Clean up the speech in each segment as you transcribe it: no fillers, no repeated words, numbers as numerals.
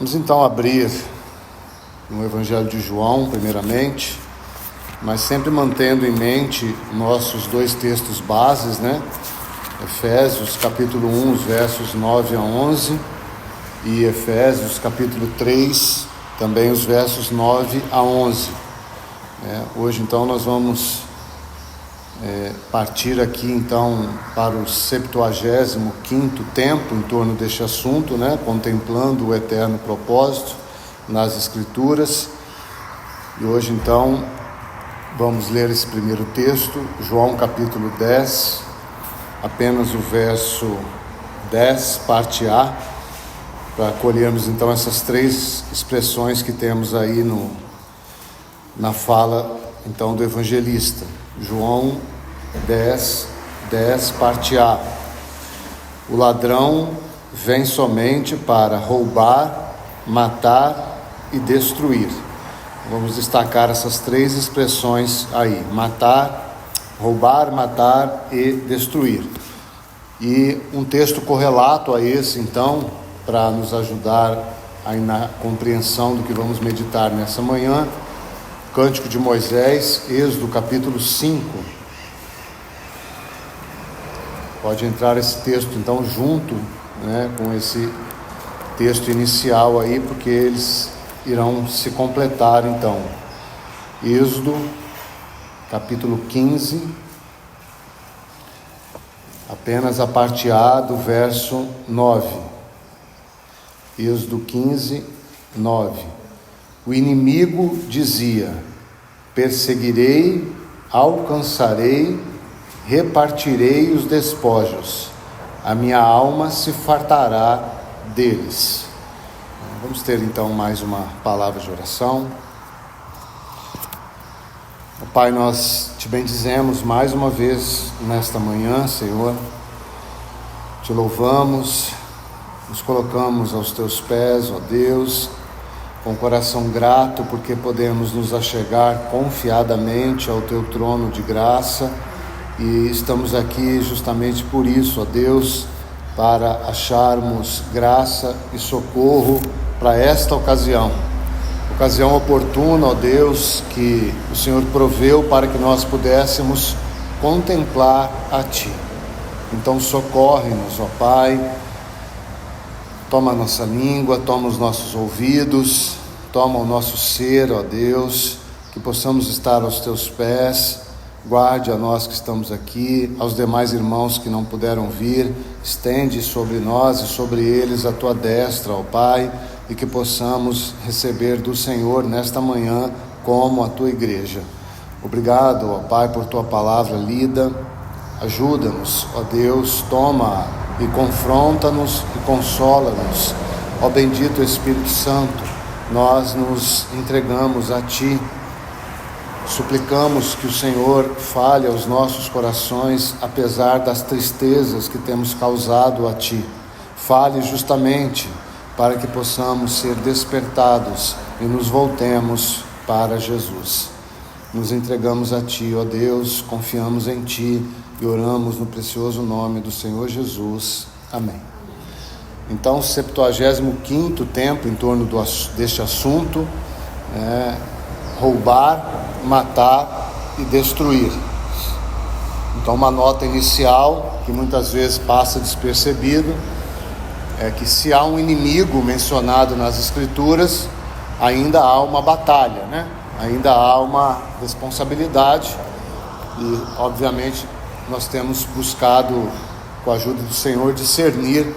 Vamos então abrir no Evangelho de João, primeiramente, mas sempre mantendo em mente nossos dois textos bases, né? Efésios capítulo 1, os versos 9 a 11, e Efésios capítulo 3, também os versos 9 a 11. Hoje então nós vamos partir aqui então para o 75º tempo em torno deste assunto, né? Contemplando o eterno propósito nas Escrituras. E hoje então vamos ler esse primeiro texto, João capítulo 10, apenas o verso 10, parte A, para colhermos então essas três expressões que temos aí na fala então do evangelista. João 10, parte A. O ladrão vem somente para roubar, matar e destruir. Vamos destacar essas três expressões aí: matar, roubar, matar e destruir. E um texto correlato a esse, então, para nos ajudar aí na compreensão do que vamos meditar nessa manhã, Cântico de Moisés, Êxodo capítulo 5. Pode entrar esse texto então junto, né, com esse texto inicial aí, porque eles irão se completar então. Êxodo capítulo 15, apenas a parte A do verso 9. Êxodo 15, 9. O inimigo dizia: perseguirei, alcançarei, repartirei os despojos, a minha alma se fartará deles. Vamos ter então mais uma palavra de oração. Pai, nós te bendizemos mais uma vez nesta manhã, Senhor. Te louvamos, nos colocamos aos teus pés, ó Deus, com coração grato, porque podemos nos achegar confiadamente ao teu trono de graça, e estamos aqui justamente por isso, ó Deus, para acharmos graça e socorro para esta ocasião oportuna, ó Deus, que o Senhor proveu para que nós pudéssemos contemplar a Ti. Então socorre-nos, ó Pai. Toma a nossa língua, toma os nossos ouvidos, toma o nosso ser, ó Deus, que possamos estar aos teus pés. Guarde a nós que estamos aqui, aos demais irmãos que não puderam vir, estende sobre nós e sobre eles a tua destra, ó Pai, e que possamos receber do Senhor nesta manhã como a tua igreja. Obrigado, ó Pai, por tua palavra lida. Ajuda-nos, ó Deus, toma e confronta-nos e consola-nos. Ó bendito Espírito Santo, nós nos entregamos a Ti. Suplicamos que o Senhor fale aos nossos corações, apesar das tristezas que temos causado a Ti. Fale justamente para que possamos ser despertados e nos voltemos para Jesus. Nos entregamos a Ti, ó Deus, confiamos em Ti e oramos no precioso nome do Senhor Jesus. Amém. Então, 75º tempo em torno deste assunto, roubar, matar e destruir. Então, uma nota inicial que muitas vezes passa despercebido é que se há um inimigo mencionado nas Escrituras, ainda há uma batalha, né? Ainda há uma responsabilidade, e obviamente nós temos buscado, com a ajuda do Senhor, discernir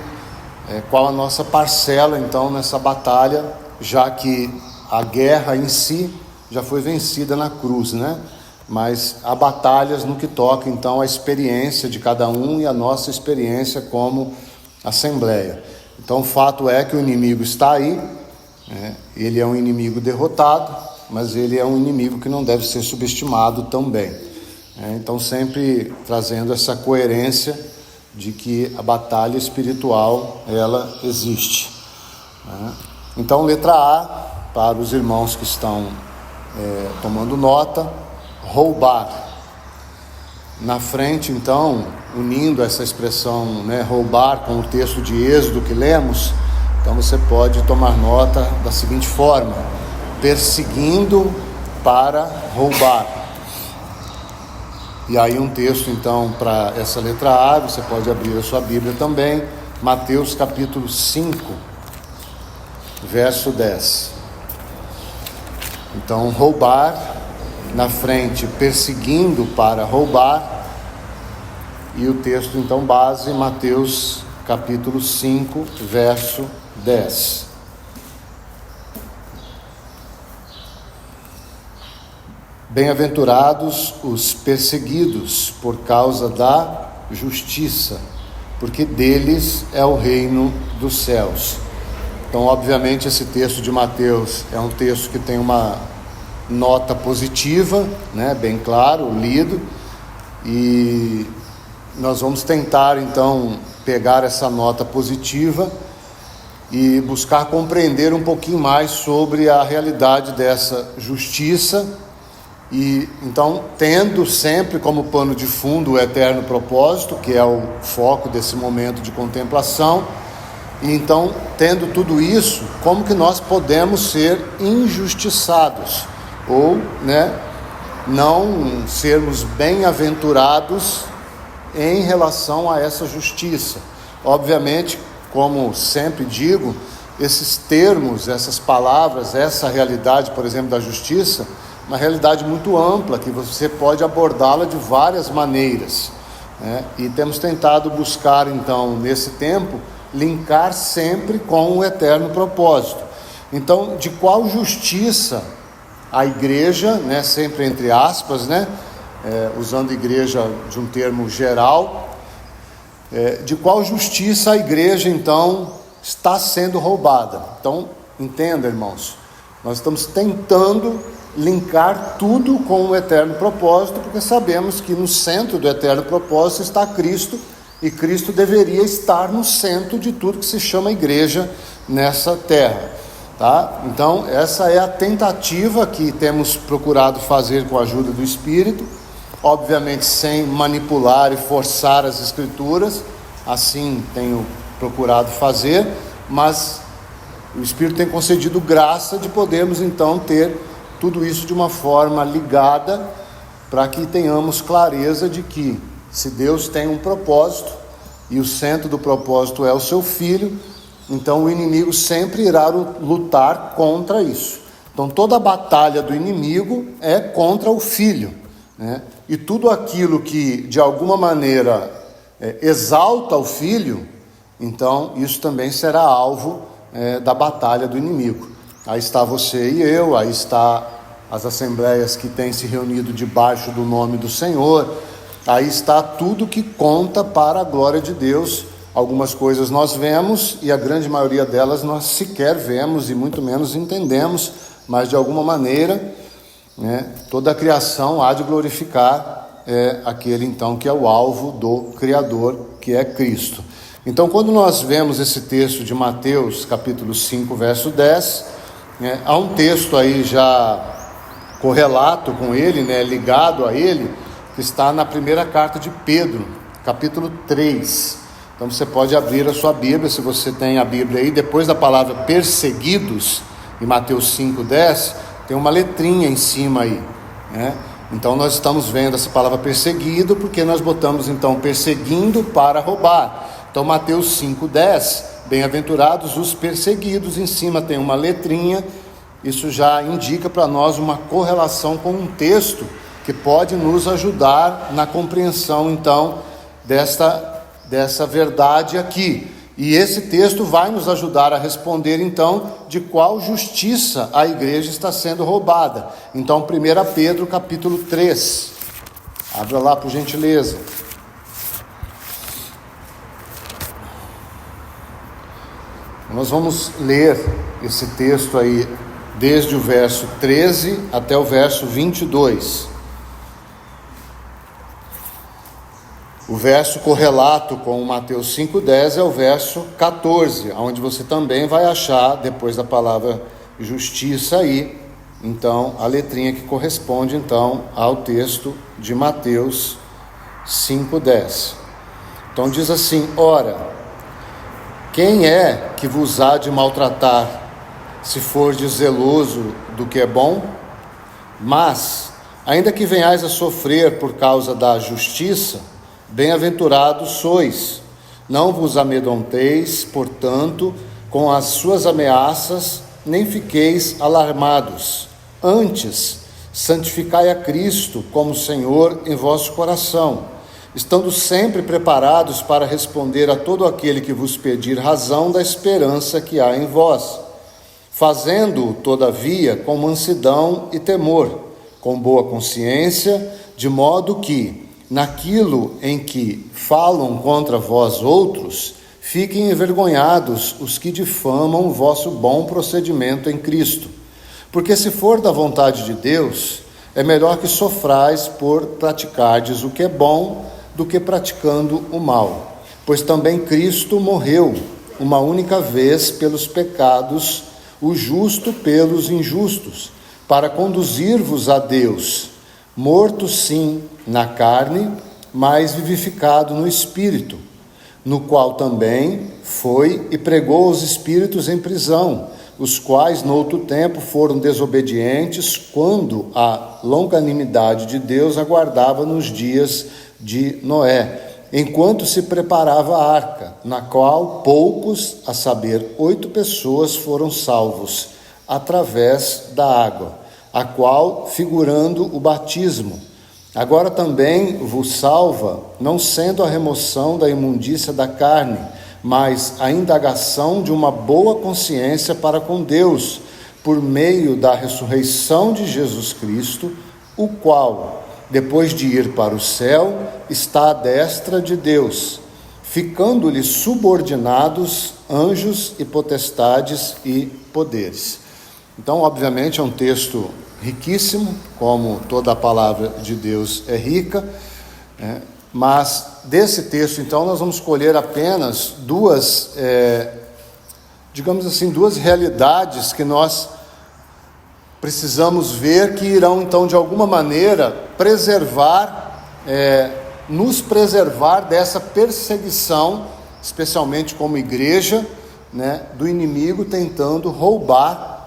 qual a nossa parcela então nessa batalha, já que a guerra em si já foi vencida na cruz, né? Mas há batalhas no que toca então a experiência de cada um e a nossa experiência como assembleia. Então o fato é que o inimigo está aí, ele é um inimigo derrotado, mas ele é um inimigo que não deve ser subestimado também. Então sempre trazendo essa coerência de que a batalha espiritual, ela existe. Então, letra A, para os irmãos que estão tomando nota: roubar. Na frente, então, unindo essa expressão, roubar, com o texto de Êxodo que lemos, Então você pode tomar nota da seguinte forma: perseguindo para roubar. E aí um texto então para essa letra A, você pode abrir a sua Bíblia também, Mateus capítulo 5, verso 10. Então, roubar na frente, perseguindo para roubar. E o texto então base, Mateus capítulo 5, verso 10. Bem-aventurados os perseguidos por causa da justiça, porque deles é o reino dos céus. Então, obviamente, esse texto de Mateus é um texto que tem uma nota positiva, né, bem claro, lido, e nós vamos tentar, então, pegar essa nota positiva e buscar compreender um pouquinho mais sobre a realidade dessa justiça. E então, tendo sempre como pano de fundo o eterno propósito, que é o foco desse momento de contemplação, e então, tendo tudo isso, como que nós podemos ser injustiçados, ou, não sermos bem-aventurados em relação a essa justiça. Obviamente, como sempre digo, esses termos, essas palavras, essa realidade, por exemplo, da justiça, uma realidade muito ampla, que você pode abordá-la de várias maneiras, né? E temos tentado buscar, então, nesse tempo, linkar sempre com o eterno propósito. Então, de qual justiça a igreja, sempre entre aspas, usando igreja de um termo geral, de qual justiça a igreja, então, está sendo roubada? Então, entenda, irmãos, nós estamos tentando linkar tudo com o eterno propósito, porque sabemos que no centro do eterno propósito está Cristo, e Cristo deveria estar no centro de tudo que se chama igreja nessa terra, tá? Então, essa é a tentativa que temos procurado fazer com a ajuda do Espírito, obviamente sem manipular e forçar as Escrituras, assim tenho procurado fazer, mas o Espírito tem concedido graça de podermos então ter tudo isso de uma forma ligada, para que tenhamos clareza de que, se Deus tem um propósito, e o centro do propósito é o seu Filho, então o inimigo sempre irá lutar contra isso. Então toda a batalha do inimigo é contra o Filho, e tudo aquilo que de alguma maneira exalta o Filho, então isso também será alvo da batalha do inimigo. Aí está você e eu, aí está as assembleias que têm se reunido debaixo do nome do Senhor, aí está tudo que conta para a glória de Deus. Algumas coisas nós vemos e a grande maioria delas nós sequer vemos e muito menos entendemos, mas de alguma maneira, toda a criação há de glorificar aquele então que é o alvo do Criador, que é Cristo. Então, quando nós vemos esse texto de Mateus capítulo 5, verso 10, há um texto aí já correlato com ele, ligado a ele, que está na primeira carta de Pedro, capítulo 3. Então você pode abrir a sua Bíblia, se você tem a Bíblia aí, depois da palavra perseguidos, em Mateus 5, 10, tem uma letrinha em cima aí, Então nós estamos vendo essa palavra perseguido, porque nós botamos então perseguindo para roubar. Então Mateus 5, 10, bem-aventurados os perseguidos, em cima tem uma letrinha. Isso já indica para nós uma correlação com um texto que pode nos ajudar na compreensão então dessa verdade aqui. E esse texto vai nos ajudar a responder então de qual justiça a igreja está sendo roubada. Então 1 Pedro capítulo 3, abra lá por gentileza. Nós vamos ler esse texto aí desde o verso 13 até o verso 22. O verso correlato com Mateus 5,10 é o verso 14, onde você também vai achar, depois da palavra justiça aí, então, a letrinha que corresponde, então, ao texto de Mateus 5,10. Então, diz assim: ora, Quem é que vos há de maltratar, se fordes zeloso do que é bom? Mas, ainda que venhais a sofrer por causa da justiça, bem-aventurados sois. Não vos amedronteis, portanto, com as suas ameaças, nem fiqueis alarmados. Antes, santificai a Cristo como Senhor em vosso coração, estando sempre preparados para responder a todo aquele que vos pedir razão da esperança que há em vós, fazendo-o, todavia, com mansidão e temor, com boa consciência, de modo que, naquilo em que falam contra vós outros, fiquem envergonhados os que difamam o vosso bom procedimento em Cristo. Porque se for da vontade de Deus, é melhor que sofrais por praticardes o que é bom, do que praticando o mal. Pois também Cristo morreu uma única vez pelos pecados, o justo pelos injustos, para conduzir-vos a Deus, morto sim na carne, mas vivificado no Espírito, no qual também foi e pregou os espíritos em prisão, os quais noutro tempo foram desobedientes, quando a longanimidade de Deus aguardava nos dias de Noé, enquanto se preparava a arca, na qual poucos, a saber, 8 pessoas foram salvos, através da água, a qual, figurando o batismo, agora também vos salva, não sendo a remoção da imundícia da carne, mas a indagação de uma boa consciência para com Deus, por meio da ressurreição de Jesus Cristo, o qual, depois de ir para o céu, está à destra de Deus, ficando-lhe subordinados anjos e potestades e poderes. Então, obviamente, é um texto riquíssimo, como toda a palavra de Deus é rica, mas desse texto, então, nós vamos escolher apenas duas realidades que nós precisamos ver, que irão, então, de alguma maneira, nos preservar dessa perseguição, especialmente como igreja, do inimigo tentando roubar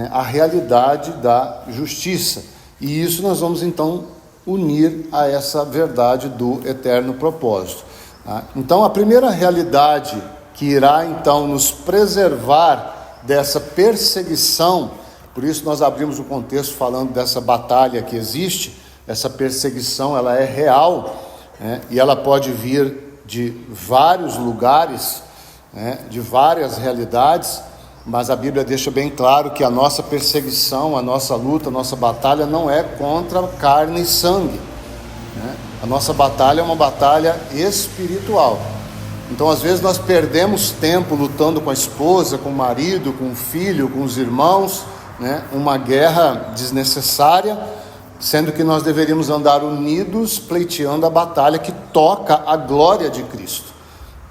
a realidade da justiça. E isso nós vamos, então, unir a essa verdade do eterno propósito. Então, a primeira realidade que irá, então, nos preservar dessa perseguição, por isso nós abrimos o contexto falando dessa batalha que existe. Essa perseguição, ela é real, e ela pode vir de vários lugares, de várias realidades, mas a Bíblia deixa bem claro que a nossa perseguição, a nossa luta, a nossa batalha não é contra carne e sangue, A nossa batalha é uma batalha espiritual. Então, às vezes, nós perdemos tempo lutando com a esposa, com o marido, com o filho, com os irmãos, uma guerra desnecessária, sendo que nós deveríamos andar unidos, pleiteando a batalha que toca a glória de Cristo.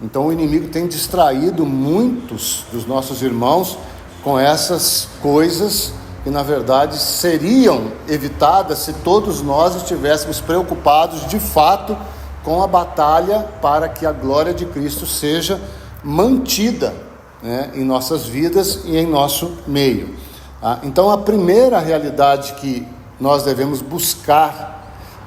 Então, o inimigo tem distraído muitos dos nossos irmãos com essas coisas que, na verdade, seriam evitadas se todos nós estivéssemos preocupados, de fato, com a batalha para que a glória de Cristo seja mantida, em nossas vidas e em nosso meio. Então, a primeira realidade que nós devemos buscar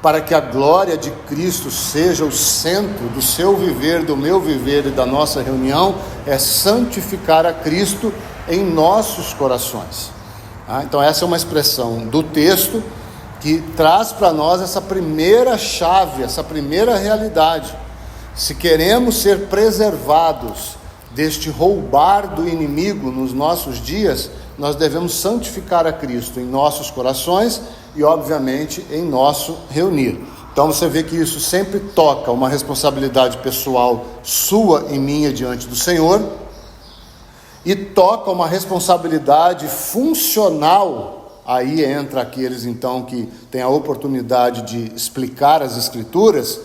para que a glória de Cristo seja o centro do seu viver, do meu viver e da nossa reunião, é santificar a Cristo em nossos corações. Então, essa é uma expressão do texto que traz para nós essa primeira chave, essa primeira realidade. Se queremos ser preservados deste roubar do inimigo nos nossos dias, nós devemos santificar a Cristo em nossos corações e, obviamente, em nosso reunir. Então você vê que isso sempre toca uma responsabilidade pessoal sua e minha diante do Senhor, e toca uma responsabilidade funcional. Aí entra aqueles, então, que têm a oportunidade de explicar as Escrituras.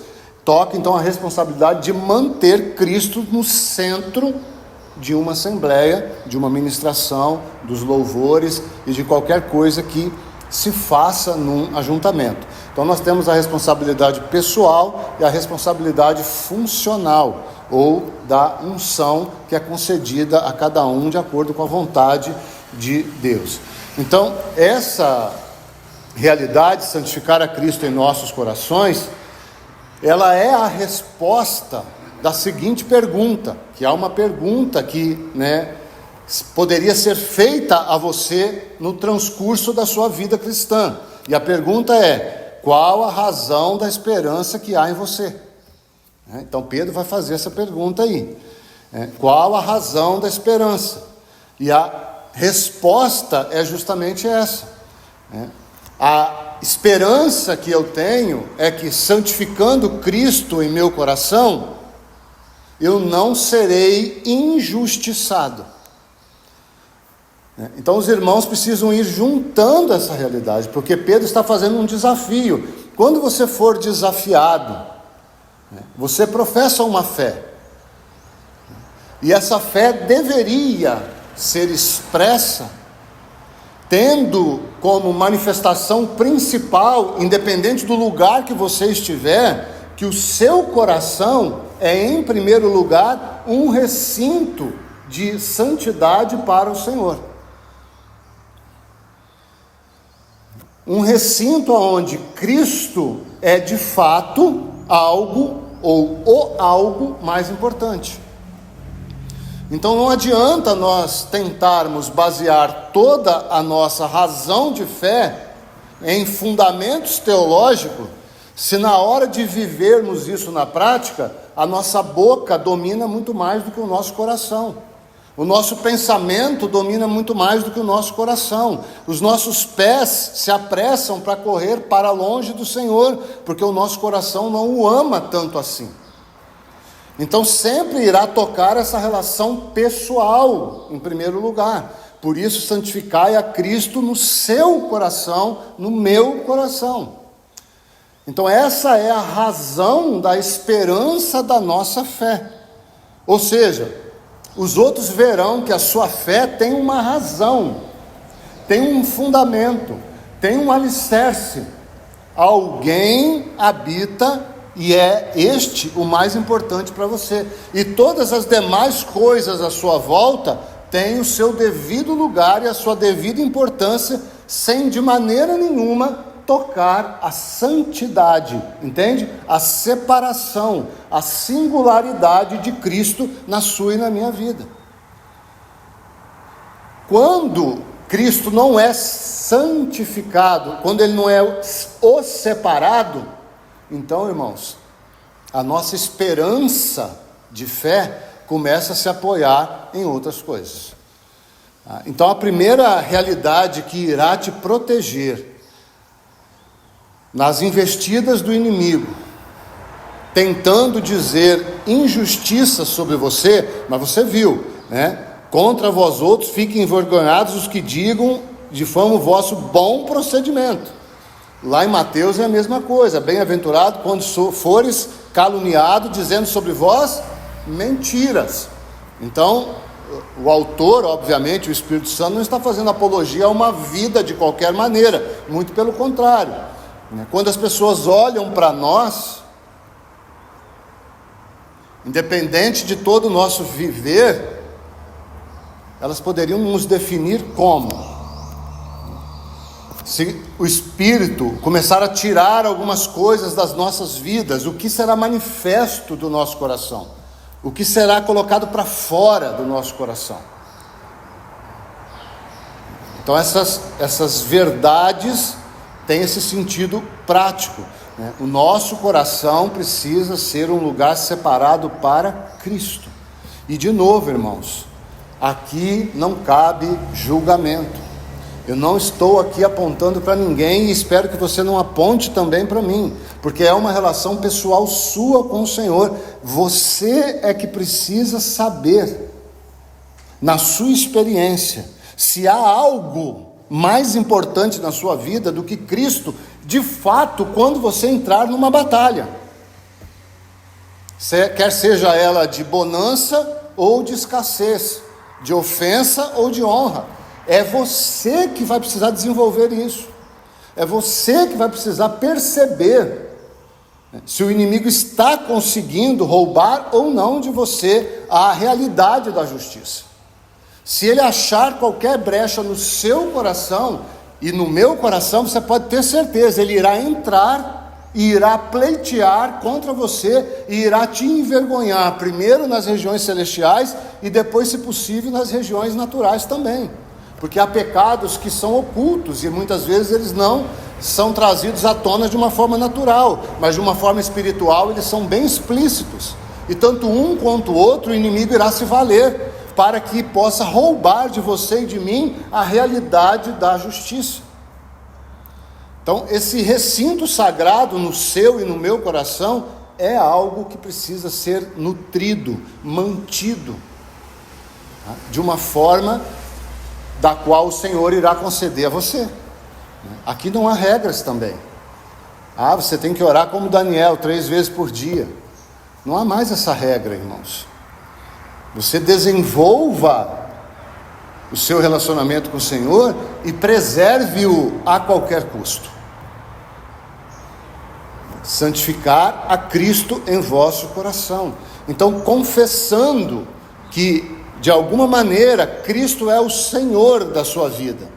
Toca, então, a responsabilidade de manter Cristo no centro de uma assembleia, de uma ministração, dos louvores e de qualquer coisa que se faça num ajuntamento. Então nós temos a responsabilidade pessoal e a responsabilidade funcional, ou da unção que é concedida a cada um de acordo com a vontade de Deus. Então, essa realidade, santificar a Cristo em nossos corações, ela é a resposta da seguinte pergunta, que é uma pergunta que, poderia ser feita a você no transcurso da sua vida cristã. E a pergunta é: qual a razão da esperança que há em você? Então Pedro vai fazer essa pergunta aí. Qual a razão da esperança? E a resposta é justamente essa. A esperança que eu tenho é que, santificando Cristo em meu coração, eu não serei injustiçado. Então os irmãos precisam ir juntando essa realidade, porque Pedro está fazendo um desafio. Quando você for desafiado, você professa uma fé, e essa fé deveria ser expressa, tendo como manifestação principal, independente do lugar que você estiver, que o seu coração é, em primeiro lugar, um recinto de santidade para o Senhor. Um recinto onde Cristo é de fato algo, ou o algo mais importante. Então não adianta nós tentarmos basear toda a nossa razão de fé em fundamentos teológicos, se na hora de vivermos isso na prática, a nossa boca domina muito mais do que o nosso coração. O nosso pensamento domina muito mais do que o nosso coração. Os nossos pés se apressam para correr para longe do Senhor, porque o nosso coração não o ama tanto assim. Então sempre irá tocar essa relação pessoal em primeiro lugar. Por isso, santificai a Cristo no seu coração, no meu coração. Então essa é a razão da esperança da nossa fé. Ou seja, os outros verão que a sua fé tem uma razão, tem um fundamento, tem um alicerce. Alguém habita e é este o mais importante para você. E todas as demais coisas à sua volta têm o seu devido lugar e a sua devida importância, sem de maneira nenhuma tocar a santidade, entende? A separação, a singularidade de Cristo na sua e na minha vida. Quando Cristo não é santificado, quando Ele não é o separado, então, irmãos, a nossa esperança de fé começa a se apoiar em outras coisas. Então, a primeira realidade que irá te proteger nas investidas do inimigo, tentando dizer injustiça sobre você, mas você viu, contra vós outros fiquem envergonhados os que digam, difamam o vosso bom procedimento. Lá em Mateus é a mesma coisa: bem-aventurado quando fores caluniado, dizendo sobre vós mentiras. Então, o autor, obviamente, o Espírito Santo, não está fazendo apologia a uma vida de qualquer maneira, muito pelo contrário. Quando as pessoas olham para nós, independente de todo o nosso viver, elas poderiam nos definir como? Se o Espírito começar a tirar algumas coisas das nossas vidas, o que será manifesto do nosso coração? O que será colocado para fora do nosso coração? Então essas verdades têm esse sentido prático. O nosso coração precisa ser um lugar separado para Cristo. E de novo, irmãos, aqui não cabe julgamento. Eu não estou aqui apontando para ninguém e espero que você não aponte também para mim, porque é uma relação pessoal sua com o Senhor. Você é que precisa saber, na sua experiência, se há algo mais importante na sua vida do que Cristo, de fato, quando você entrar numa batalha, quer seja ela de bonança ou de escassez, de ofensa ou de honra. É você que vai precisar desenvolver isso. É você que vai precisar perceber Se o inimigo está conseguindo roubar ou não de você a realidade da justiça. Se ele achar qualquer brecha no seu coração e no meu coração, você pode ter certeza, ele irá entrar e irá pleitear contra você e irá te envergonhar, primeiro nas regiões celestiais e depois, se possível, nas regiões naturais também. Porque há pecados que são ocultos e muitas vezes eles não são trazidos à tona de uma forma natural, mas de uma forma espiritual eles são bem explícitos. E tanto um quanto o outro, o inimigo irá se valer para que possa roubar de você e de mim a realidade da justiça. Então, esse recinto sagrado no seu e no meu coração é algo que precisa ser nutrido, mantido, de uma forma da qual o Senhor irá conceder a você. Aqui não há regras também. Você tem que orar como Daniel 3 vezes por dia. Não há mais essa regra, irmãos. Você desenvolva o seu relacionamento com o Senhor e preserve-o a qualquer custo. Santificar a Cristo em vosso coração. Então, confessando que de alguma maneira Cristo é o Senhor da sua vida.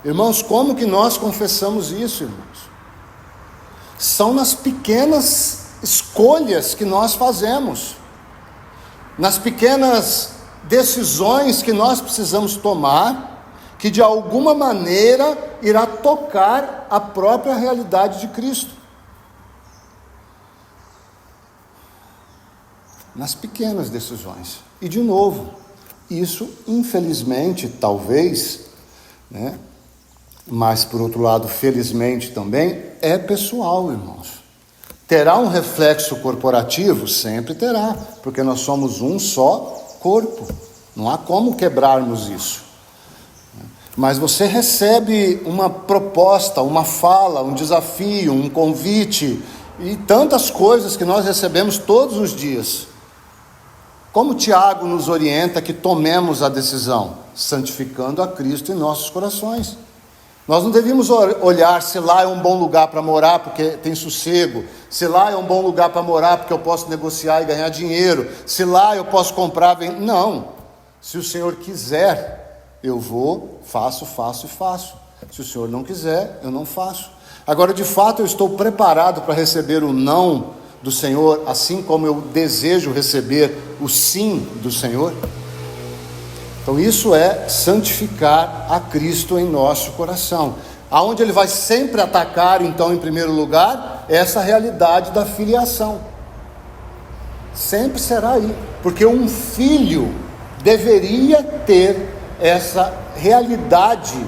Irmãos, como que nós confessamos isso, irmãos? São nas pequenas escolhas que nós fazemos, nas pequenas decisões que nós precisamos tomar, que de alguma maneira irá tocar a própria realidade de Cristo. Nas pequenas decisões. E de novo, isso infelizmente, talvez, mas por outro lado, felizmente também, é pessoal, irmãos. Terá um reflexo corporativo? Sempre terá, porque nós somos um só corpo. Não há como quebrarmos isso. Mas você recebe uma proposta, uma fala, um desafio, um convite e tantas coisas que nós recebemos todos os dias. Como Tiago nos orienta que tomemos a decisão? Santificando a Cristo em nossos corações. Nós não devemos olhar se lá é um bom lugar para morar porque tem sossego, se lá é um bom lugar para morar porque eu posso negociar e ganhar dinheiro, se lá eu posso comprar, não. Se o Senhor quiser, eu vou, faço e faço. Se o Senhor não quiser, eu não faço. Agora, de fato, eu estou preparado para receber o não do Senhor, assim como eu desejo receber o sim do Senhor? Então isso é santificar a Cristo em nosso coração. Aonde ele vai sempre atacar, então, em primeiro lugar, essa realidade da filiação. Sempre será aí, porque um filho deveria ter essa realidade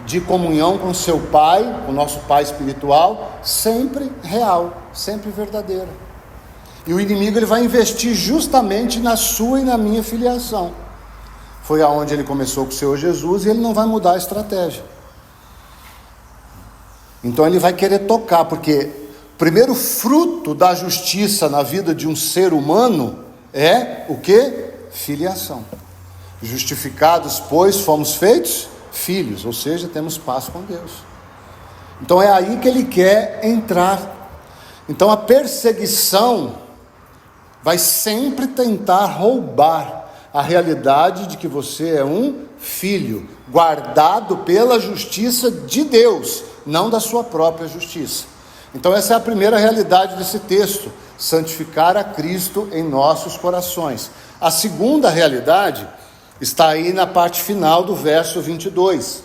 de comunhão com seu pai, o nosso pai espiritual, sempre real, sempre verdadeira. E o inimigo ele vai investir justamente na sua e na minha filiação. Foi aonde ele começou com o Senhor Jesus e ele não vai mudar a estratégia. Então ele vai querer tocar, porque o primeiro fruto da justiça na vida de um ser humano é o quê? Filiação. Justificados, pois, fomos feitos filhos, ou seja, temos paz com Deus. Então é aí que ele quer entrar. Então a perseguição vai sempre tentar roubar a realidade de que você é um filho, guardado pela justiça de Deus, não da sua própria justiça. Então essa é a primeira realidade desse texto, santificar a Cristo em nossos corações. A segunda realidade está aí na parte final do verso 22.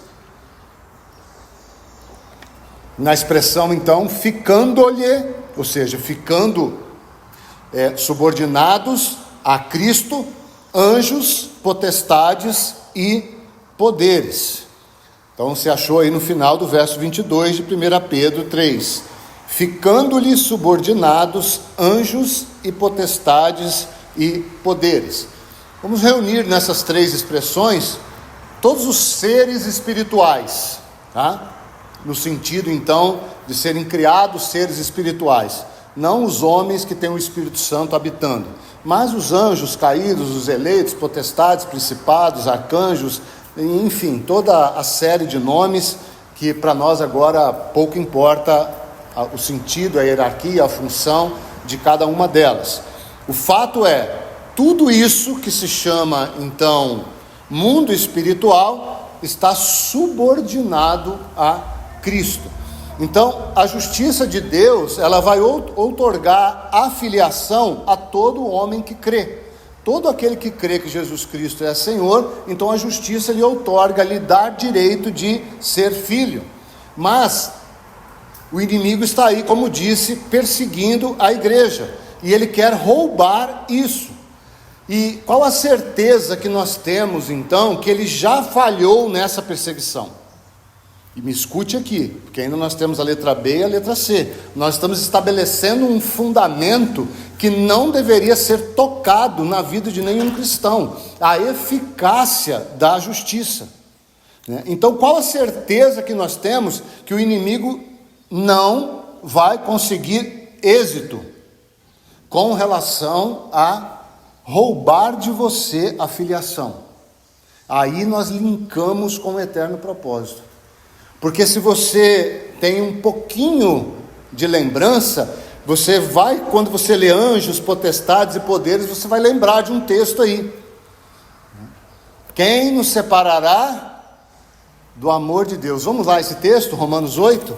Na expressão então, ficando-lhe, ou seja, ficando subordinados a Cristo, anjos, potestades e poderes. Então se achou aí no final do verso 22 de 1 Pedro 3. Ficando-lhe subordinados anjos e potestades e poderes. Vamos reunir nessas três expressões todos os seres espirituais, tá? No sentido então de serem criados seres espirituais, não os homens que têm o Espírito Santo habitando, mas os anjos caídos, os eleitos, potestades, principados, arcanjos, enfim, toda a série de nomes que para nós agora pouco importa o sentido, a hierarquia, a função de cada uma delas. O fato é, tudo isso que se chama, então, mundo espiritual, está subordinado a Cristo. Então, a justiça de Deus, ela vai outorgar a filiação a todo homem que crê. Todo aquele que crê que Jesus Cristo é Senhor, então a justiça lhe outorga, lhe dá direito de ser filho. Mas o inimigo está aí, como disse, perseguindo a igreja, e ele quer roubar isso. E qual a certeza que nós temos, então, que ele já falhou nessa perseguição? E me escute aqui, porque ainda nós temos a letra B e a letra C. Nós estamos estabelecendo um fundamento que não deveria ser tocado na vida de nenhum cristão: a eficácia da justiça. Então, qual a certeza que nós temos que o inimigo não vai conseguir êxito com relação a roubar de você a filiação? Aí nós linkamos com o eterno propósito. Porque se você tem um pouquinho de lembrança, você vai, quando você lê anjos, potestades e poderes, você vai lembrar de um texto aí: quem nos separará do amor de Deus? Vamos lá, esse texto, Romanos 8.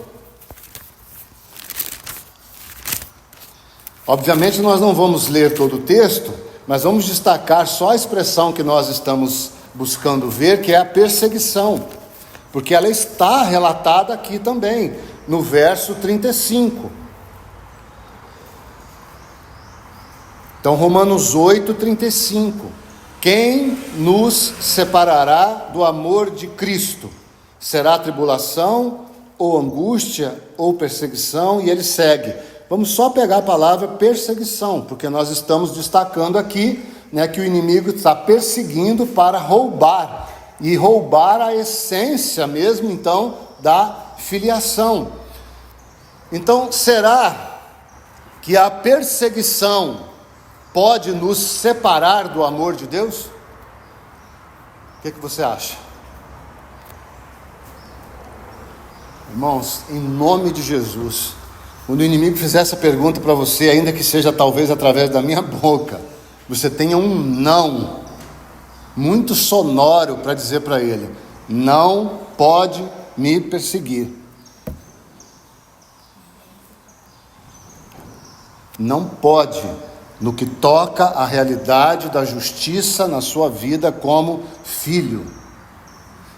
Obviamente nós não vamos ler todo o texto, mas vamos destacar só a expressão que nós estamos buscando ver, que é a perseguição, porque ela está relatada aqui também, no verso 35. Então, Romanos 8, 35. Quem nos separará do amor de Cristo? Será tribulação, ou angústia, ou perseguição? E ele segue. Vamos só pegar a palavra perseguição, porque nós estamos destacando aqui, que o inimigo está perseguindo para roubar, e roubar a essência mesmo, então, da filiação. Então, será que a perseguição pode nos separar do amor de Deus? O que você acha? Irmãos, em nome de Jesus, quando o inimigo fizer essa pergunta para você, ainda que seja talvez através da minha boca, você tenha um não muito sonoro para dizer para ele: não pode me perseguir. Não pode, no que toca à realidade da justiça na sua vida como filho.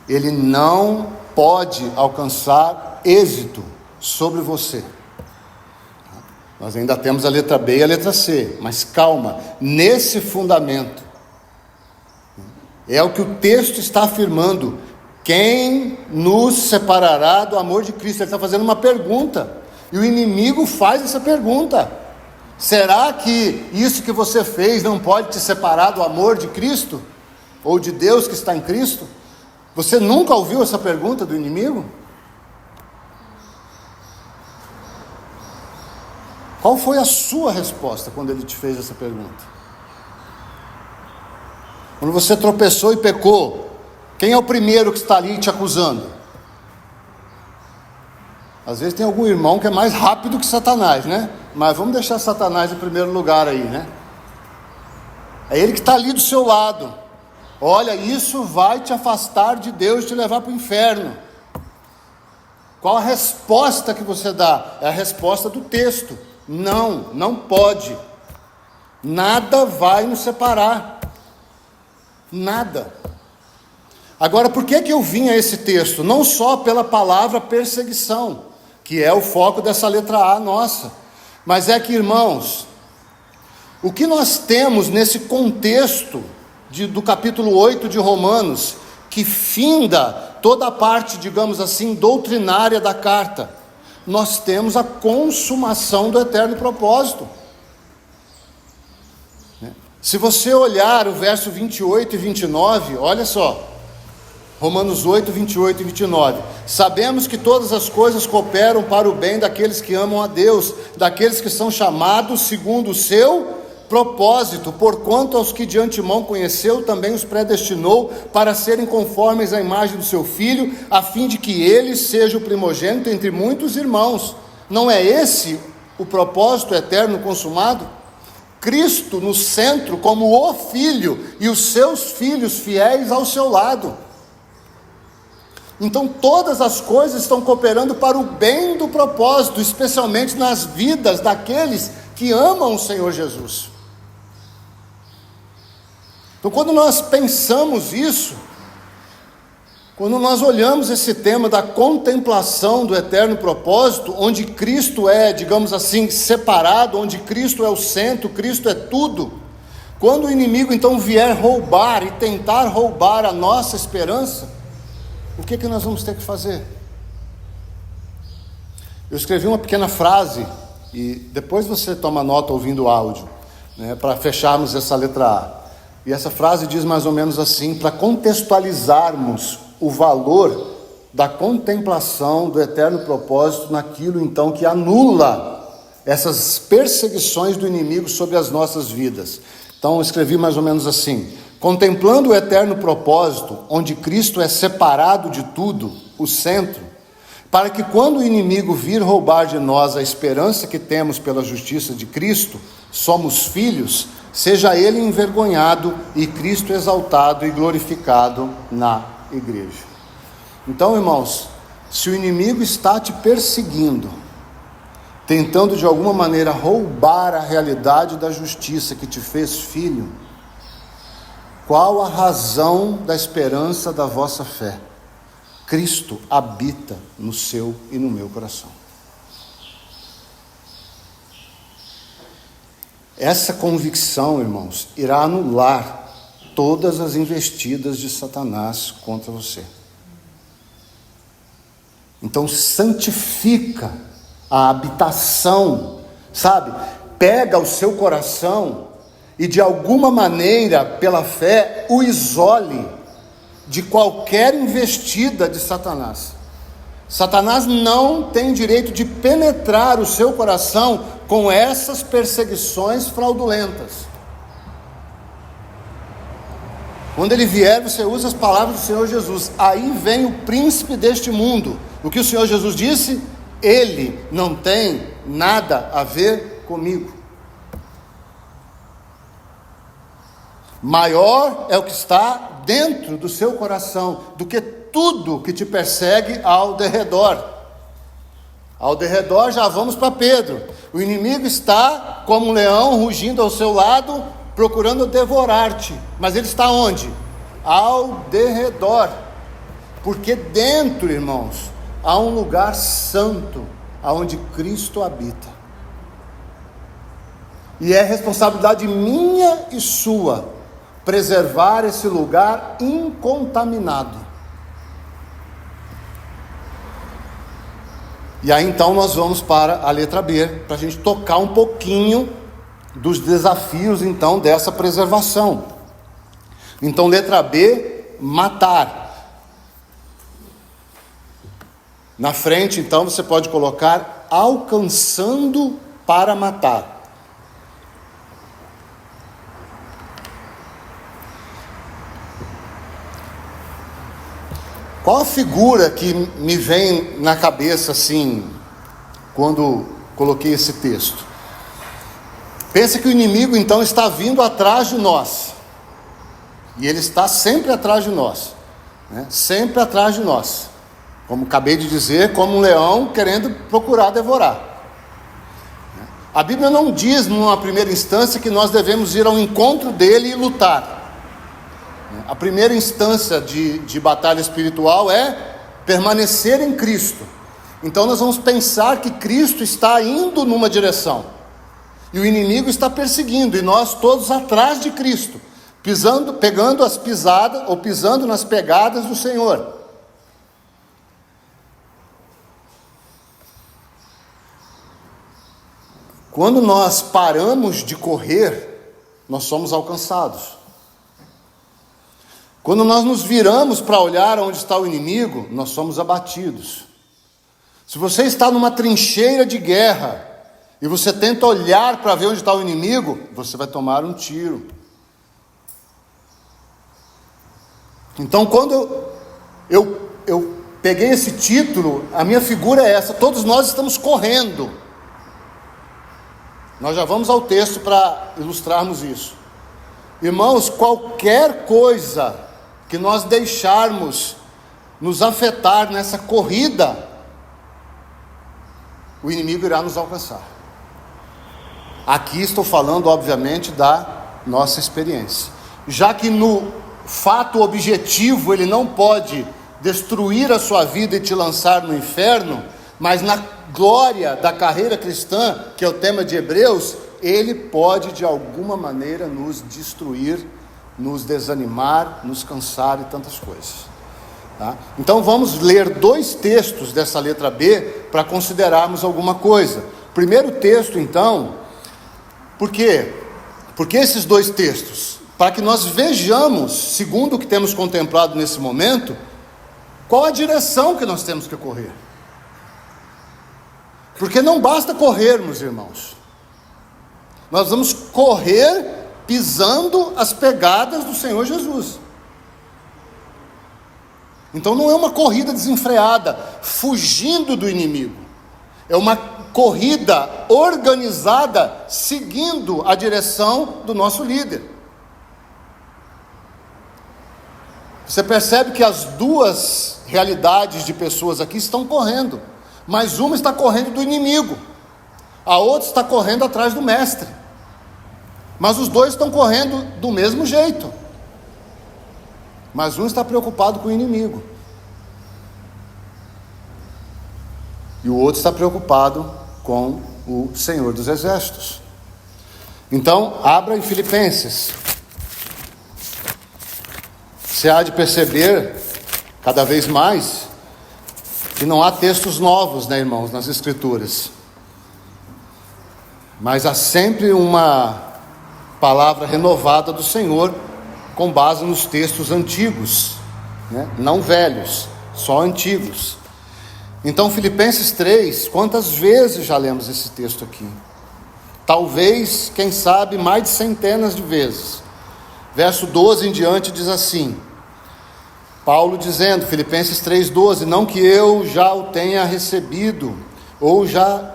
Ele não pode alcançar êxito sobre você. Nós ainda temos a letra B e a letra C, mas calma, nesse fundamento, é o que o texto está afirmando: quem nos separará do amor de Cristo? Ele está fazendo uma pergunta, e o inimigo faz essa pergunta: será que isso que você fez não pode te separar do amor de Cristo? Ou de Deus que está em Cristo? Você nunca ouviu essa pergunta do inimigo? Qual foi a sua resposta quando ele te fez essa pergunta? Quando você tropeçou e pecou, quem é o primeiro que está ali te acusando? Às vezes tem algum irmão que é mais rápido que Satanás, né? Mas vamos deixar Satanás em primeiro lugar aí, né? É ele que está ali do seu lado. Olha, isso vai te afastar de Deus, te levar para o inferno. Qual a resposta que você dá? É a resposta do texto: não, não pode. Nada vai nos separar. Nada. Agora, por que eu vim a esse texto? Não só pela palavra perseguição, que é o foco dessa letra A nossa, mas é que, irmãos, o que nós temos nesse contexto do capítulo 8 de Romanos, que finda toda a parte, digamos assim, doutrinária da carta, nós temos a consumação do eterno propósito. Se você olhar o verso 28 e 29, olha só, Romanos 8, 28 e 29, sabemos que todas as coisas cooperam para o bem daqueles que amam a Deus, daqueles que são chamados segundo o seu propósito, porquanto aos que de antemão conheceu, também os predestinou para serem conformes à imagem do seu Filho, a fim de que ele seja o primogênito entre muitos irmãos. Não é esse o propósito eterno consumado? Cristo no centro como o Filho e os seus filhos fiéis ao seu lado. Então todas as coisas estão cooperando para o bem do propósito, especialmente nas vidas daqueles que amam o Senhor Jesus. Então quando nós pensamos isso, quando nós olhamos esse tema da contemplação do eterno propósito, onde Cristo é, digamos assim, separado, onde Cristo é o centro, Cristo é tudo, quando o inimigo então vier roubar e tentar roubar a nossa esperança, o que nós vamos ter que fazer? Eu escrevi uma pequena frase, e depois você toma nota ouvindo o áudio, para fecharmos essa letra A. E essa frase diz mais ou menos assim, para contextualizarmos o valor da contemplação do eterno propósito naquilo então que anula essas perseguições do inimigo sobre as nossas vidas. Então eu escrevi mais ou menos assim: contemplando o eterno propósito, onde Cristo é separado de tudo, o centro, para que quando o inimigo vir roubar de nós a esperança que temos pela justiça de Cristo, somos filhos, seja ele envergonhado e Cristo exaltado e glorificado na igreja. Então, irmãos, se o inimigo está te perseguindo, tentando de alguma maneira roubar a realidade da justiça que te fez filho, qual a razão da esperança da vossa fé? Cristo habita no seu e no meu coração. Essa convicção, irmãos, irá anular todas as investidas de Satanás contra você. Então santifica a habitação, sabe? Pega o seu coração e de alguma maneira, pela fé, o isole de qualquer investida de Satanás. Satanás não tem direito de penetrar o seu coração com essas perseguições fraudulentas. Quando ele vier, você usa as palavras do Senhor Jesus: aí vem o príncipe deste mundo. O que o Senhor Jesus disse? Ele não tem nada a ver comigo. Maior é o que está dentro do seu coração do que tudo que te persegue ao derredor. Ao derredor já vamos para Pedro. O inimigo está como um leão rugindo ao seu lado, procurando devorar-te. Mas ele está onde? Ao derredor. Porque dentro, irmãos, há um lugar santo, aonde Cristo habita. E é responsabilidade minha e sua preservar esse lugar incontaminado. E aí então nós vamos para a letra B, para a gente tocar um pouquinho dos desafios então dessa preservação. Então letra B, matar. Na frente então você pode colocar alcançando para matar. Qual a figura que me vem na cabeça assim, quando coloquei esse texto? Pensa que o inimigo então está vindo atrás de nós, e ele está sempre atrás de nós, sempre atrás de nós, como acabei de dizer, como um leão querendo procurar devorar. A Bíblia não diz numa primeira instância que nós devemos ir ao encontro dele e lutar. A primeira instância de batalha espiritual é permanecer em Cristo. Então nós vamos pensar que Cristo está indo numa direção, e o inimigo está perseguindo, e nós todos atrás de Cristo, pegando as pisadas, ou pisando nas pegadas do Senhor. Quando nós paramos de correr, nós somos alcançados. Quando nós nos viramos para olhar onde está o inimigo, nós somos abatidos. Se você está numa trincheira de guerra e você tenta olhar para ver onde está o inimigo, você vai tomar um tiro. Então quando eu peguei esse título, a minha figura é essa: todos nós estamos correndo. Nós já vamos ao texto para ilustrarmos isso. Irmãos, qualquer coisa que nós deixarmos nos afetar nessa corrida, o inimigo irá nos alcançar. Aqui estou falando, obviamente, da nossa experiência. Já que no fato objetivo ele não pode destruir a sua vida e te lançar no inferno, mas na glória da carreira cristã, que é o tema de Hebreus, ele pode de alguma maneira nos destruir, nos desanimar, nos cansar e tantas coisas, tá? Então vamos ler 2 textos dessa letra B para considerarmos alguma coisa. Primeiro texto, então, por quê? Porque esses 2 textos, para que nós vejamos, segundo o que temos contemplado nesse momento, qual a direção que nós temos que correr. Porque não basta corrermos, irmãos. Nós vamos correr pisando as pegadas do Senhor Jesus. Então não é uma corrida desenfreada, fugindo do inimigo. É uma corrida organizada, seguindo a direção do nosso líder. Você percebe que as 2 realidades de pessoas aqui estão correndo, mas uma está correndo do inimigo, a outra está correndo atrás do mestre, mas os 2 estão correndo do mesmo jeito, mas um está preocupado com o inimigo, e o outro está preocupado com o Senhor dos Exércitos. Então, abra em Filipenses. Você há de perceber, cada vez mais, que não há textos novos, né, irmãos, nas Escrituras. Mas há sempre uma palavra renovada do Senhor, com base nos textos antigos, né? Não velhos, só antigos. Então, Filipenses 3, quantas vezes já lemos esse texto aqui? Talvez, quem sabe, mais de centenas de vezes. Verso 12 em diante diz assim, Paulo dizendo, Filipenses 3,12: não que eu já o tenha recebido, ou já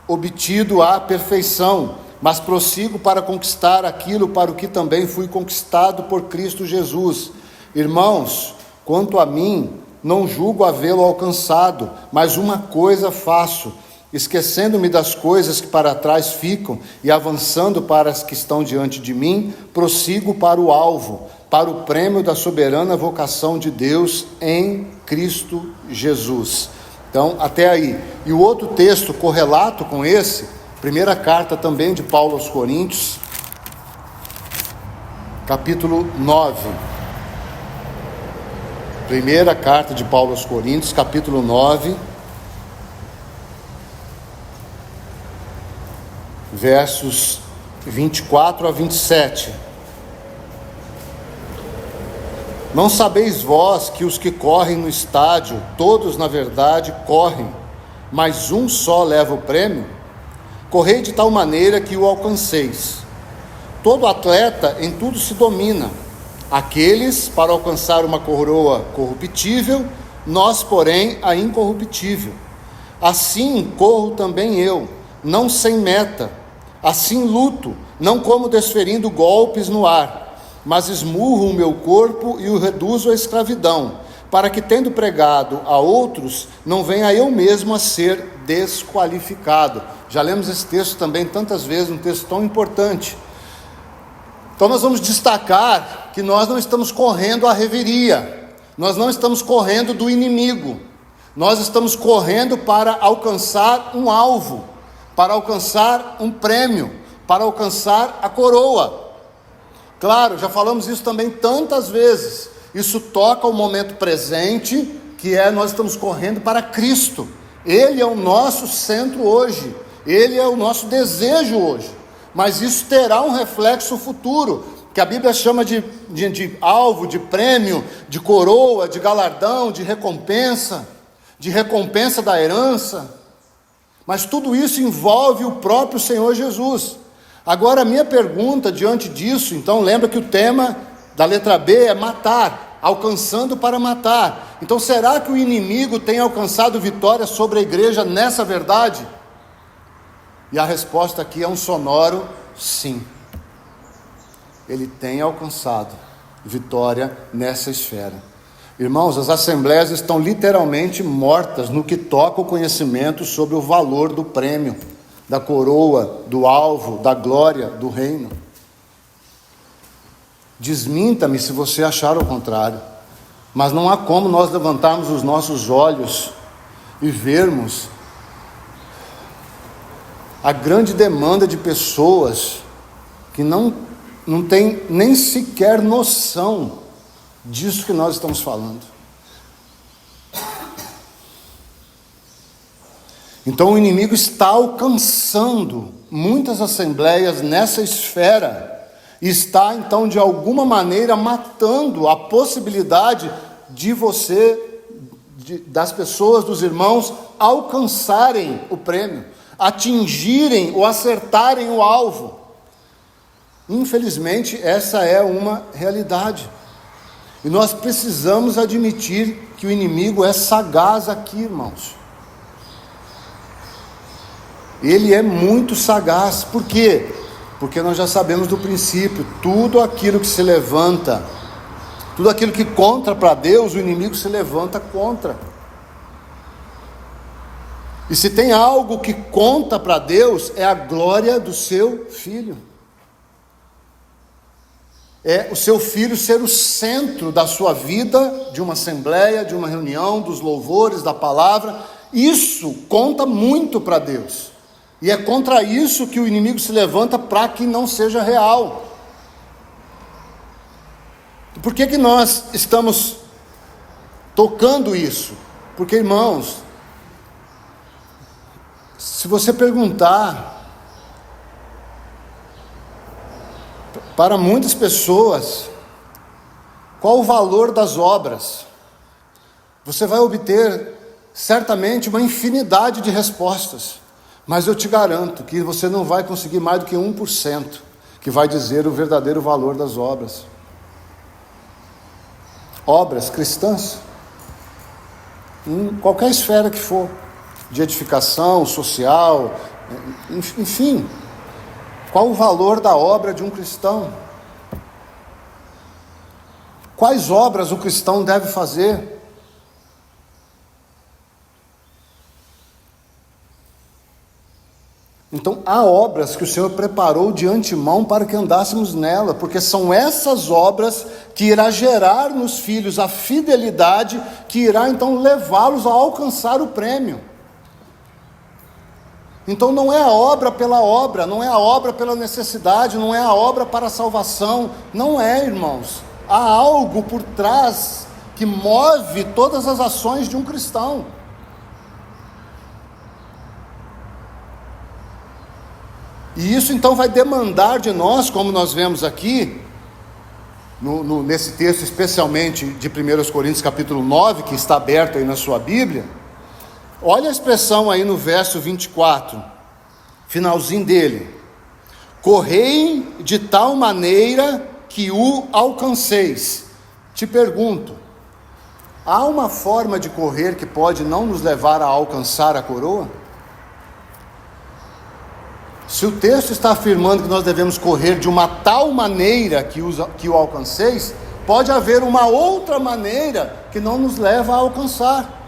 obtido a perfeição, mas prossigo para conquistar aquilo para o que também fui conquistado por Cristo Jesus. Irmãos, quanto a mim, não julgo havê-lo alcançado, mas uma coisa faço, esquecendo-me das coisas que para trás ficam e avançando para as que estão diante de mim, prossigo para o alvo, para o prêmio da soberana vocação de Deus em Cristo Jesus. Então, até aí. E o outro texto correlato com esse, primeira carta também de Paulo aos Coríntios, capítulo 9. Primeira carta de Paulo aos Coríntios, capítulo 9, versos 24 a 27. Não sabeis vós que os que correm no estádio, todos na verdade correm, mas um só leva o prêmio? Correi de tal maneira que o alcanceis. Todo atleta em tudo se domina, aqueles para alcançar uma coroa corruptível, nós, porém, a incorruptível. Assim corro também eu, não sem meta, assim luto, não como desferindo golpes no ar, mas esmurro o meu corpo e o reduzo à escravidão, para que, tendo pregado a outros, não venha eu mesmo a ser desqualificado. Já lemos esse texto também tantas vezes, um texto tão importante. Então nós vamos destacar que nós não estamos correndo à reveria, nós não estamos correndo do inimigo, nós estamos correndo para alcançar um alvo, para alcançar um prêmio, para alcançar a coroa. Claro, já falamos isso também tantas vezes, isso toca o momento presente, que é nós estamos correndo para Cristo. Ele é o nosso centro hoje, Ele é o nosso desejo hoje, mas isso terá um reflexo futuro, que a Bíblia chama de alvo, de prêmio, de coroa, de galardão, de recompensa da herança, mas tudo isso envolve o próprio Senhor Jesus. Agora a minha pergunta diante disso, então lembra que o tema da letra B é matar, alcançando para matar. Então, será que o inimigo tem alcançado vitória sobre a igreja nessa verdade? E a resposta aqui é um sonoro sim. Ele tem alcançado vitória nessa esfera. Irmãos, as assembleias estão literalmente mortas no que toca o conhecimento sobre o valor do prêmio, da coroa, do alvo, da glória, do reino. Desminta-me se você achar o contrário, mas não há como nós levantarmos os nossos olhos e vermos a grande demanda de pessoas que não tem nem sequer noção disso que nós estamos falando. Então o inimigo está alcançando muitas assembleias nessa esfera, e está então de alguma maneira matando a possibilidade de das pessoas, dos irmãos, alcançarem o prêmio, atingirem ou acertarem o alvo. Infelizmente, essa é uma realidade. E nós precisamos admitir que o inimigo é sagaz aqui, irmãos. Ele é muito sagaz. Por quê? Porque nós já sabemos do princípio: tudo aquilo que se levanta, tudo aquilo que contra para Deus, o inimigo se levanta contra. E se tem algo que conta para Deus, é a glória do seu filho. É o seu filho ser o centro da sua vida, de uma assembleia, de uma reunião, dos louvores, da palavra. Isso conta muito para Deus. E é contra isso que o inimigo se levanta, para que não seja real. Por que nós estamos tocando isso? Porque, irmãos, se você perguntar para muitas pessoas qual o valor das obras, você vai obter certamente uma infinidade de respostas, mas eu te garanto que você não vai conseguir mais do que 1% que vai dizer o verdadeiro valor das obras. Obras cristãs, em qualquer esfera que for, de edificação social, enfim. Qual o valor da obra de um cristão? Quais obras o cristão deve fazer? Então, há obras que o Senhor preparou de antemão para que andássemos nela, porque são essas obras que irá gerar nos filhos a fidelidade, que irá então levá-los a alcançar o prêmio. Então não é a obra pela obra, não é a obra pela necessidade, não é a obra para a salvação, não é, irmãos. Há algo por trás que move todas as ações de um cristão. E isso então vai demandar de nós, como nós vemos aqui, nesse texto especialmente de 1 Coríntios capítulo 9, que está aberto aí na sua Bíblia. Olha a expressão aí no verso 24, finalzinho dele: correi de tal maneira que o alcanceis. Te pergunto, há uma forma de correr que pode não nos levar a alcançar a coroa? Se o texto está afirmando que nós devemos correr de uma tal maneira que o alcanceis, pode haver uma outra maneira que não nos leva a alcançar.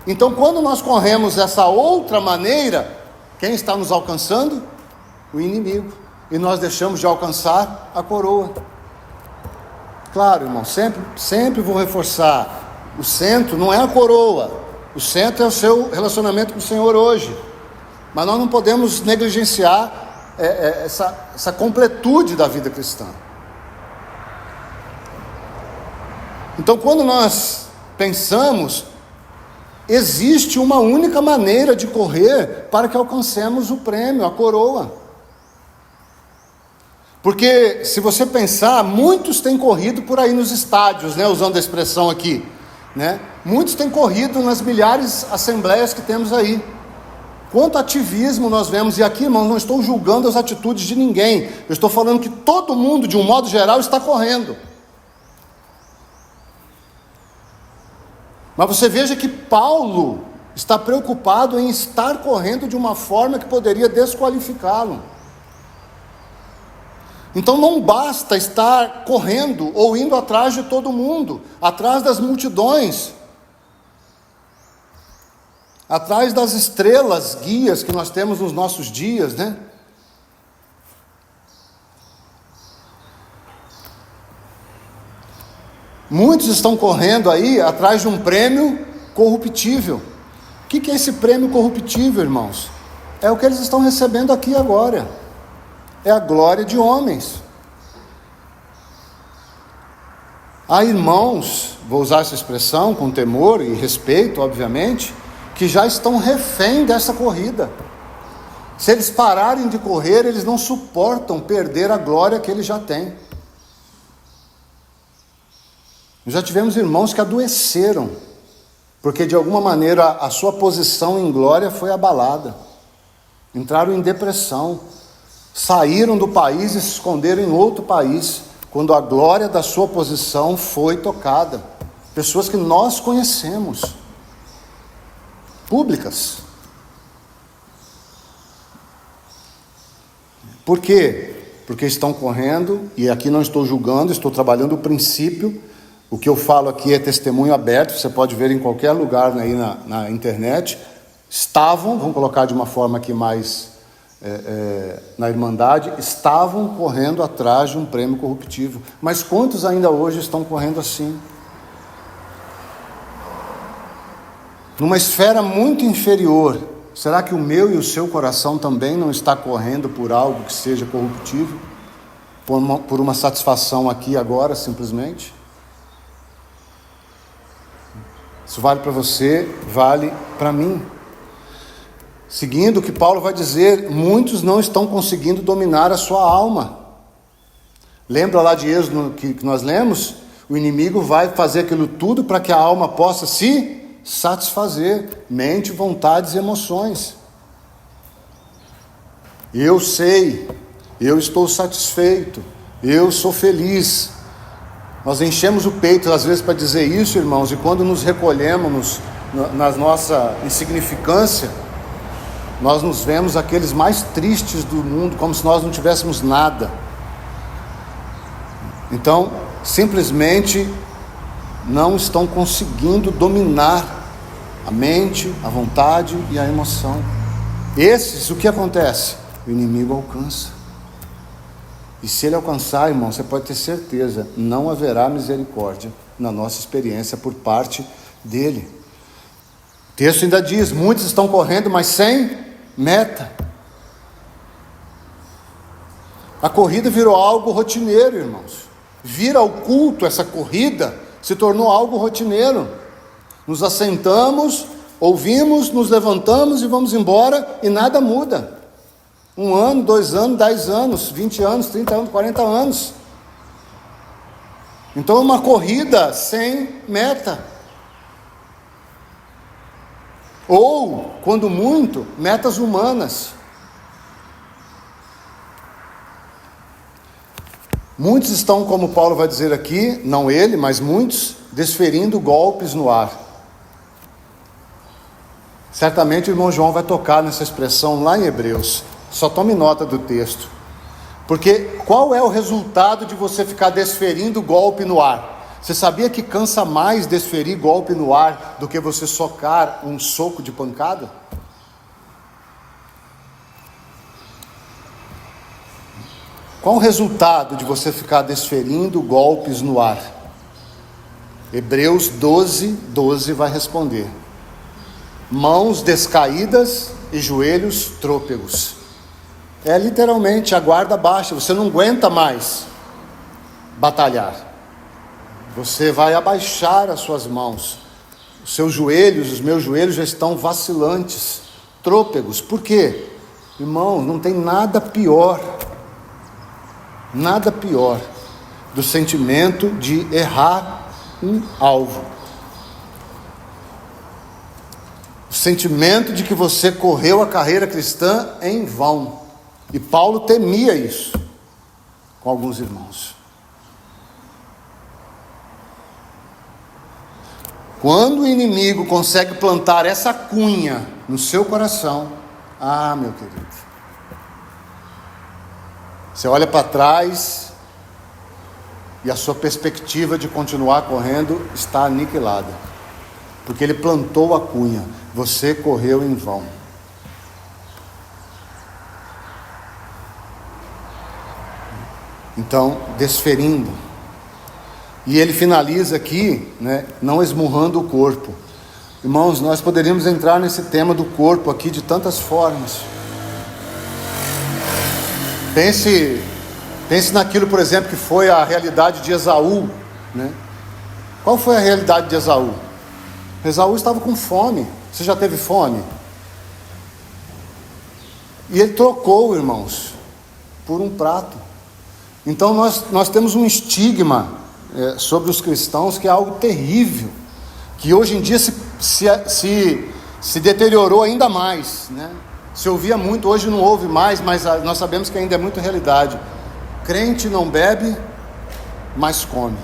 Então, quando nós corremos dessa outra maneira, quem está nos alcançando? O inimigo. E nós deixamos de alcançar a coroa. Claro, irmão, sempre vou reforçar: o centro não é a coroa, o centro é o seu relacionamento com o Senhor hoje. Mas nós não podemos negligenciar essa completude da vida cristã. Então, quando nós pensamos, existe uma única maneira de correr para que alcancemos o prêmio, a coroa. Porque, se você pensar, muitos têm corrido por aí nos estádios, né, usando a expressão aqui, né? Muitos têm corrido nas milhares de assembleias que temos aí. Quanto ativismo nós vemos, e aqui, irmãos, não estou julgando as atitudes de ninguém, eu estou falando que todo mundo, de um modo geral, está correndo. Mas você veja que Paulo está preocupado em estar correndo de uma forma que poderia desqualificá-lo. Então não basta estar correndo ou indo atrás de todo mundo, atrás das multidões, atrás das estrelas guias que nós temos nos nossos dias, né? Muitos estão correndo aí atrás de um prêmio corruptível. O que é esse prêmio corruptível, irmãos? É o que eles estão recebendo aqui agora. É a glória de homens. Há irmãos, vou usar essa expressão com temor e respeito, obviamente, que já estão refém dessa corrida. Se eles pararem de correr, eles não suportam perder a glória que eles já têm. Já tivemos irmãos que adoeceram, porque de alguma maneira a sua posição em glória foi abalada. Entraram em depressão, saíram do país e se esconderam em outro país, quando a glória da sua posição foi tocada. Pessoas que nós conhecemos, públicas. Por quê? Porque estão correndo, e aqui não estou julgando, estou trabalhando o princípio. O que eu falo aqui é testemunho aberto, você pode ver em qualquer lugar aí na internet. Estavam, vamos colocar de uma forma aqui mais na Irmandade, estavam correndo atrás de um prêmio corruptível. Mas quantos ainda hoje estão correndo assim? Numa esfera muito inferior, será que o meu e o seu coração também não está correndo por algo que seja corruptível? Por uma satisfação aqui agora, simplesmente? Isso vale para você, vale para mim. Seguindo o que Paulo vai dizer, muitos não estão conseguindo dominar a sua alma. Lembra lá de Êxodo que nós lemos? O inimigo vai fazer aquilo tudo para que a alma possa se satisfazer, mente, vontades e emoções. Eu sei, eu estou satisfeito, eu sou feliz. Nós enchemos o peito às vezes para dizer isso, irmãos, e quando nos recolhemos na nossa insignificância, nós nos vemos aqueles mais tristes do mundo, como se nós não tivéssemos nada. Então, simplesmente não estão conseguindo dominar a mente, a vontade e a emoção. Esses, o que acontece? O inimigo alcança. E se ele alcançar, irmão, você pode ter certeza, não haverá misericórdia na nossa experiência por parte dele. O texto ainda diz, muitos estão correndo, mas sem meta. A corrida virou algo rotineiro, irmãos. Vir ao culto, essa corrida, se tornou algo rotineiro. Nos assentamos, ouvimos, nos levantamos e vamos embora e nada muda. 1 ano, 2 anos, 10 anos, 20 anos, 30 anos, 40 anos. Então é uma corrida sem meta. Ou, quando muito, metas humanas. Muitos estão, como Paulo vai dizer aqui, não ele, mas muitos, desferindo golpes no ar. Certamente o irmão João vai tocar nessa expressão lá em Hebreus. Só tome nota do texto. Porque qual é o resultado de você ficar desferindo golpe no ar? Você sabia que cansa mais desferir golpe no ar do que você socar um soco de pancada? Qual o resultado de você ficar desferindo golpes no ar? Hebreus 12 vai responder. Mãos descaídas e joelhos trôpegos. É literalmente a guarda baixa, você não aguenta mais batalhar. Você vai abaixar as suas mãos. Os seus joelhos, os meus joelhos já estão vacilantes, trôpegos. Por quê? Irmão, não tem nada pior do sentimento de errar um alvo. O sentimento de que você correu a carreira cristã em vão. E Paulo temia isso com alguns irmãos. Quando o inimigo consegue plantar essa cunha no seu coração, meu querido, você olha para trás e a sua perspectiva de continuar correndo está aniquilada, porque ele plantou a cunha, você correu em vão. Então, desferindo. E ele finaliza aqui, não esmurrando o corpo. Irmãos, nós poderíamos entrar nesse tema do corpo aqui de tantas formas. Pense naquilo, por exemplo, que foi a realidade de Esaú, Qual foi a realidade de Esaú? Esaú estava com fome. Você já teve fome? E ele trocou, irmãos, por um prato. Então nós temos um estigma sobre os cristãos que é algo terrível, que hoje em dia se deteriorou ainda mais, Se ouvia muito, hoje não ouve mais, mas nós sabemos que ainda é muito realidade. Crente não bebe, mas come.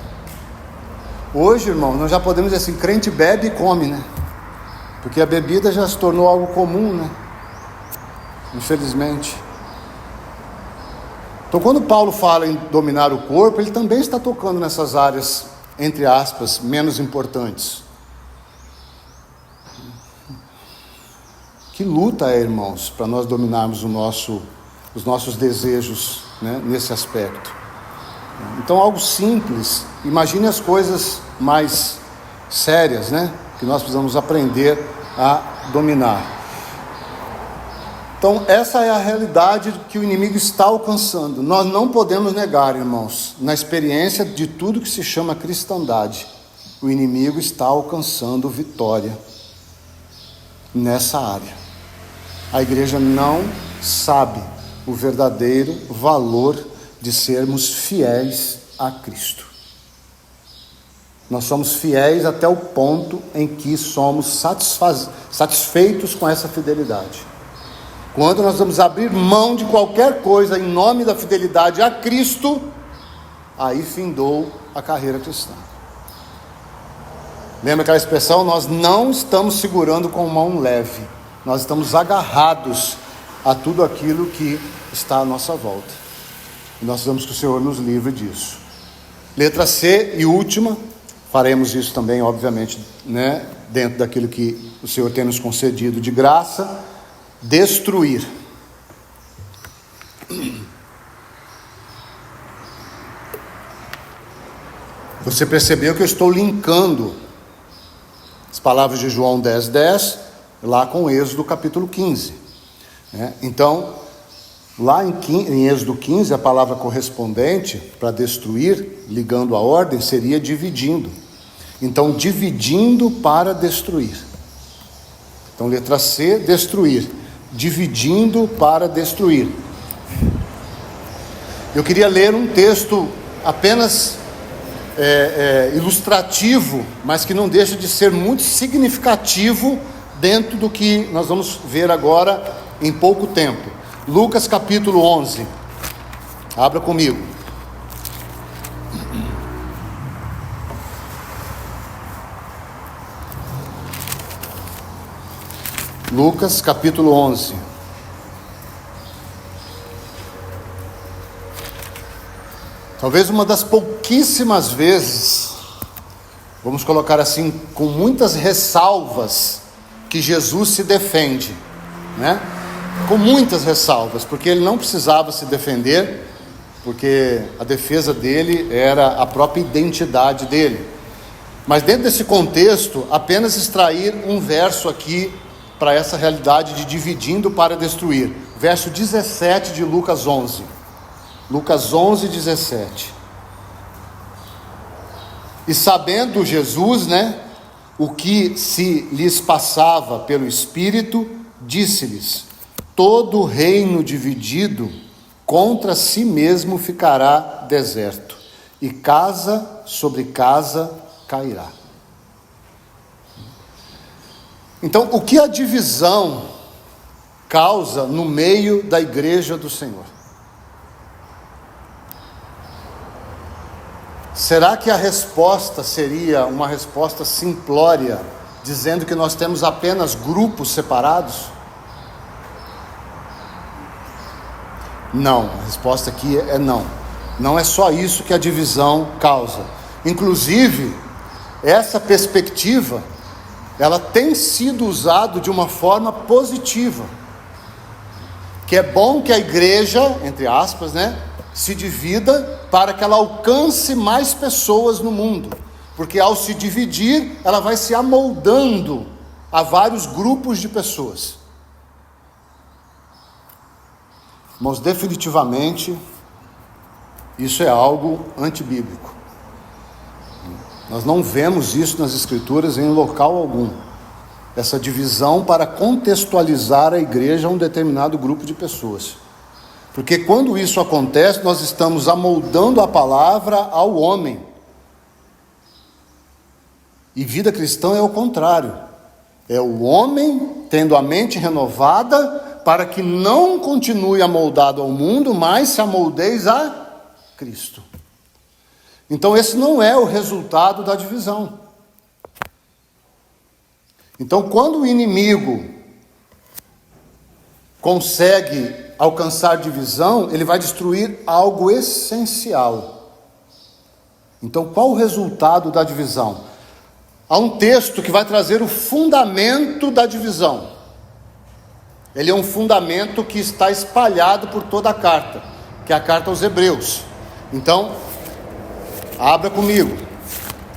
Hoje, irmão, nós já podemos dizer assim, crente bebe e come, Porque a bebida já se tornou algo comum, Infelizmente. Então, quando Paulo fala em dominar o corpo, ele também está tocando nessas áreas, entre aspas, menos importantes. Que luta irmãos, para nós dominarmos os nossos desejos, nesse aspecto. Então, algo simples. Imagine as coisas mais sérias, que nós precisamos aprender a dominar. Então, essa é a realidade que o inimigo está alcançando. Nós não podemos negar, irmãos, na experiência de tudo que se chama cristandade, o inimigo está alcançando vitória nessa área. A igreja não sabe o verdadeiro valor de sermos fiéis a Cristo. Nós somos fiéis até o ponto em que somos satisfeitos com essa fidelidade. Quando nós vamos abrir mão de qualquer coisa em nome da fidelidade a Cristo, aí findou a carreira cristã. Lembra aquela expressão? Nós não estamos segurando com mão leve, nós estamos agarrados a tudo aquilo que está à nossa volta. E nós precisamos que o Senhor nos livre disso. Letra C e última, faremos isso também, obviamente, dentro daquilo que o Senhor tem nos concedido de graça. Destruir. Você percebeu que eu estou linkando as palavras de João 10:10 lá com Êxodo capítulo 15, Então, lá em Êxodo 15, a palavra correspondente para destruir, ligando a ordem, seria dividindo. Então, dividindo para destruir. Então, letra C, destruir. Dividindo para destruir. Eu queria ler um texto apenas ilustrativo, mas que não deixa de ser muito significativo dentro do que nós vamos ver agora em pouco tempo. Lucas capítulo 11. Abra comigo. Lucas capítulo 11. Talvez uma das pouquíssimas vezes, vamos colocar assim, com muitas ressalvas, que Jesus se defende, Com muitas ressalvas, porque ele não precisava se defender, porque a defesa dele era a própria identidade dele. Mas dentro desse contexto, apenas extrair um verso aqui para essa realidade de dividindo para destruir. Verso 17 de Lucas 11. Lucas 11, 17. E sabendo Jesus, o que se lhes passava pelo Espírito, disse-lhes: todo reino dividido contra si mesmo ficará deserto, e casa sobre casa cairá. Então, o que a divisão causa no meio da igreja do Senhor? Será que a resposta seria uma resposta simplória, dizendo que nós temos apenas grupos separados? Não, a resposta aqui é não. Não é só isso que a divisão causa. Inclusive, essa perspectiva, ela tem sido usada de uma forma positiva. Que é bom que a igreja, entre aspas, se divida para que ela alcance mais pessoas no mundo. Porque ao se dividir, ela vai se amoldando a vários grupos de pessoas. Mas definitivamente, isso é algo antibíblico. Nós não vemos isso nas Escrituras em local algum. Essa divisão para contextualizar a igreja a um determinado grupo de pessoas. Porque quando isso acontece, nós estamos amoldando a palavra ao homem. E vida cristã é o contrário. É o homem tendo a mente renovada para que não continue amoldado ao mundo, mas se amoldeis a Cristo. Então esse não é o resultado da divisão. Então quando o inimigo consegue alcançar divisão, ele vai destruir algo essencial. Então qual o resultado da divisão? Há um texto que vai trazer o fundamento da divisão. Ele é um fundamento que está espalhado por toda a carta, que é a carta aos Hebreus. Então, abra comigo.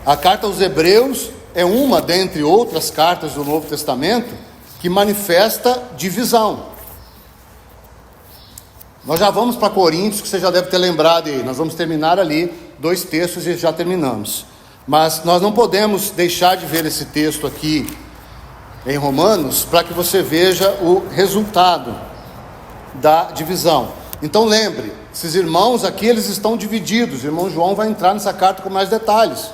A carta aos Hebreus é uma dentre outras cartas do Novo Testamento que manifesta divisão. Nós já vamos para Coríntios, que você já deve ter lembrado aí. Nós vamos terminar ali 2 textos e já terminamos. Mas nós não podemos deixar de ver esse texto aqui em Romanos, para que você veja o resultado da divisão. Então lembre, esses irmãos aqui, eles estão divididos. O irmão João vai entrar nessa carta com mais detalhes.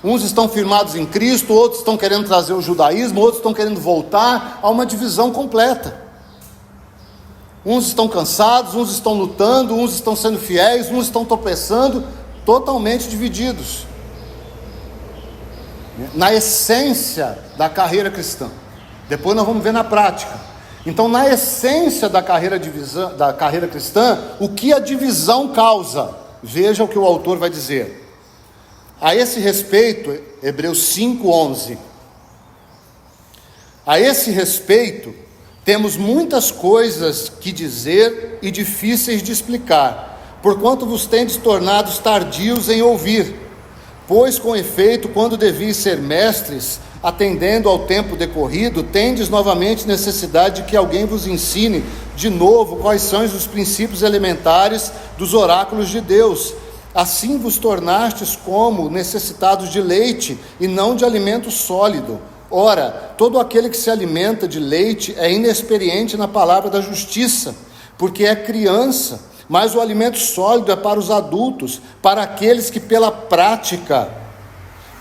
Uns estão firmados em Cristo, outros estão querendo trazer o judaísmo, outros estão querendo voltar a uma divisão completa. Uns estão cansados, uns estão lutando, uns estão sendo fiéis, uns estão tropeçando, totalmente divididos. Na essência da carreira cristã. Depois nós vamos ver na prática. Então, na essência da carreira cristã, o que a divisão causa? Veja o que o autor vai dizer. A esse respeito, Hebreus 5:11. A esse respeito, temos muitas coisas que dizer e difíceis de explicar, porquanto vos tendes tornados tardios em ouvir. Pois com efeito, quando devis ser mestres, atendendo ao tempo decorrido, tendes novamente necessidade de que alguém vos ensine de novo quais são os princípios elementares dos oráculos de Deus. Assim vos tornastes como necessitados de leite e não de alimento sólido. Ora, todo aquele que se alimenta de leite é inexperiente na palavra da justiça, porque é criança. Mas o alimento sólido é para os adultos, para aqueles que pela prática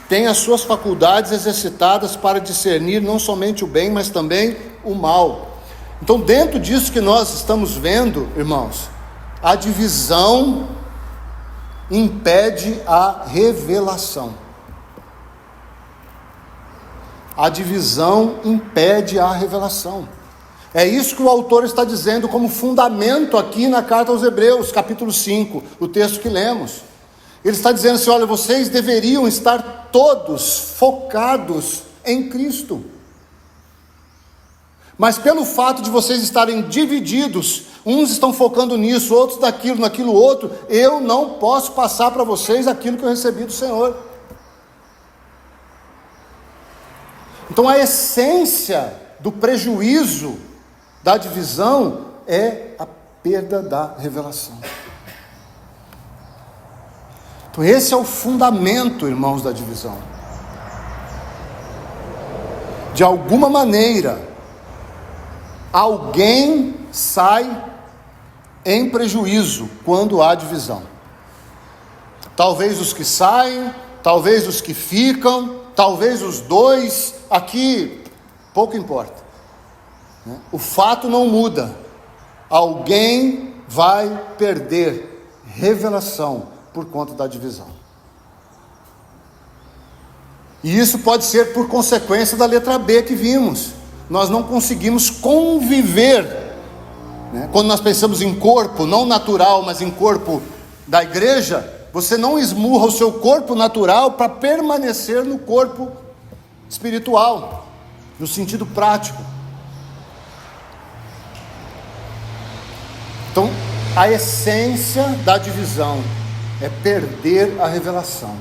têm as suas faculdades exercitadas para discernir não somente o bem, mas também o mal. Então, dentro disso que nós estamos vendo, irmãos, a divisão impede a revelação. A divisão impede a revelação. É isso que o autor está dizendo como fundamento aqui na carta aos Hebreus, capítulo 5, o texto que lemos. Ele está dizendo assim: olha, vocês deveriam estar todos focados em Cristo. Mas pelo fato de vocês estarem divididos, uns estão focando nisso, outros naquilo outro, eu não posso passar para vocês aquilo que eu recebi do Senhor. Então a essência do prejuízo da divisão é a perda da revelação. Então esse é o fundamento, irmãos, da divisão. De alguma maneira, alguém sai em prejuízo quando há divisão. Talvez os que saem, talvez os que ficam, talvez os dois, aqui pouco importa. O fato não muda. Alguém vai perder revelação por conta da divisão. E isso pode ser por consequência da letra B que vimos. Nós não conseguimos conviver, né? Quando nós pensamos em corpo, não natural, mas em corpo da igreja, você não esmurra o seu corpo natural para permanecer no corpo espiritual, no sentido prático. Então, a essência da divisão é perder a revelação.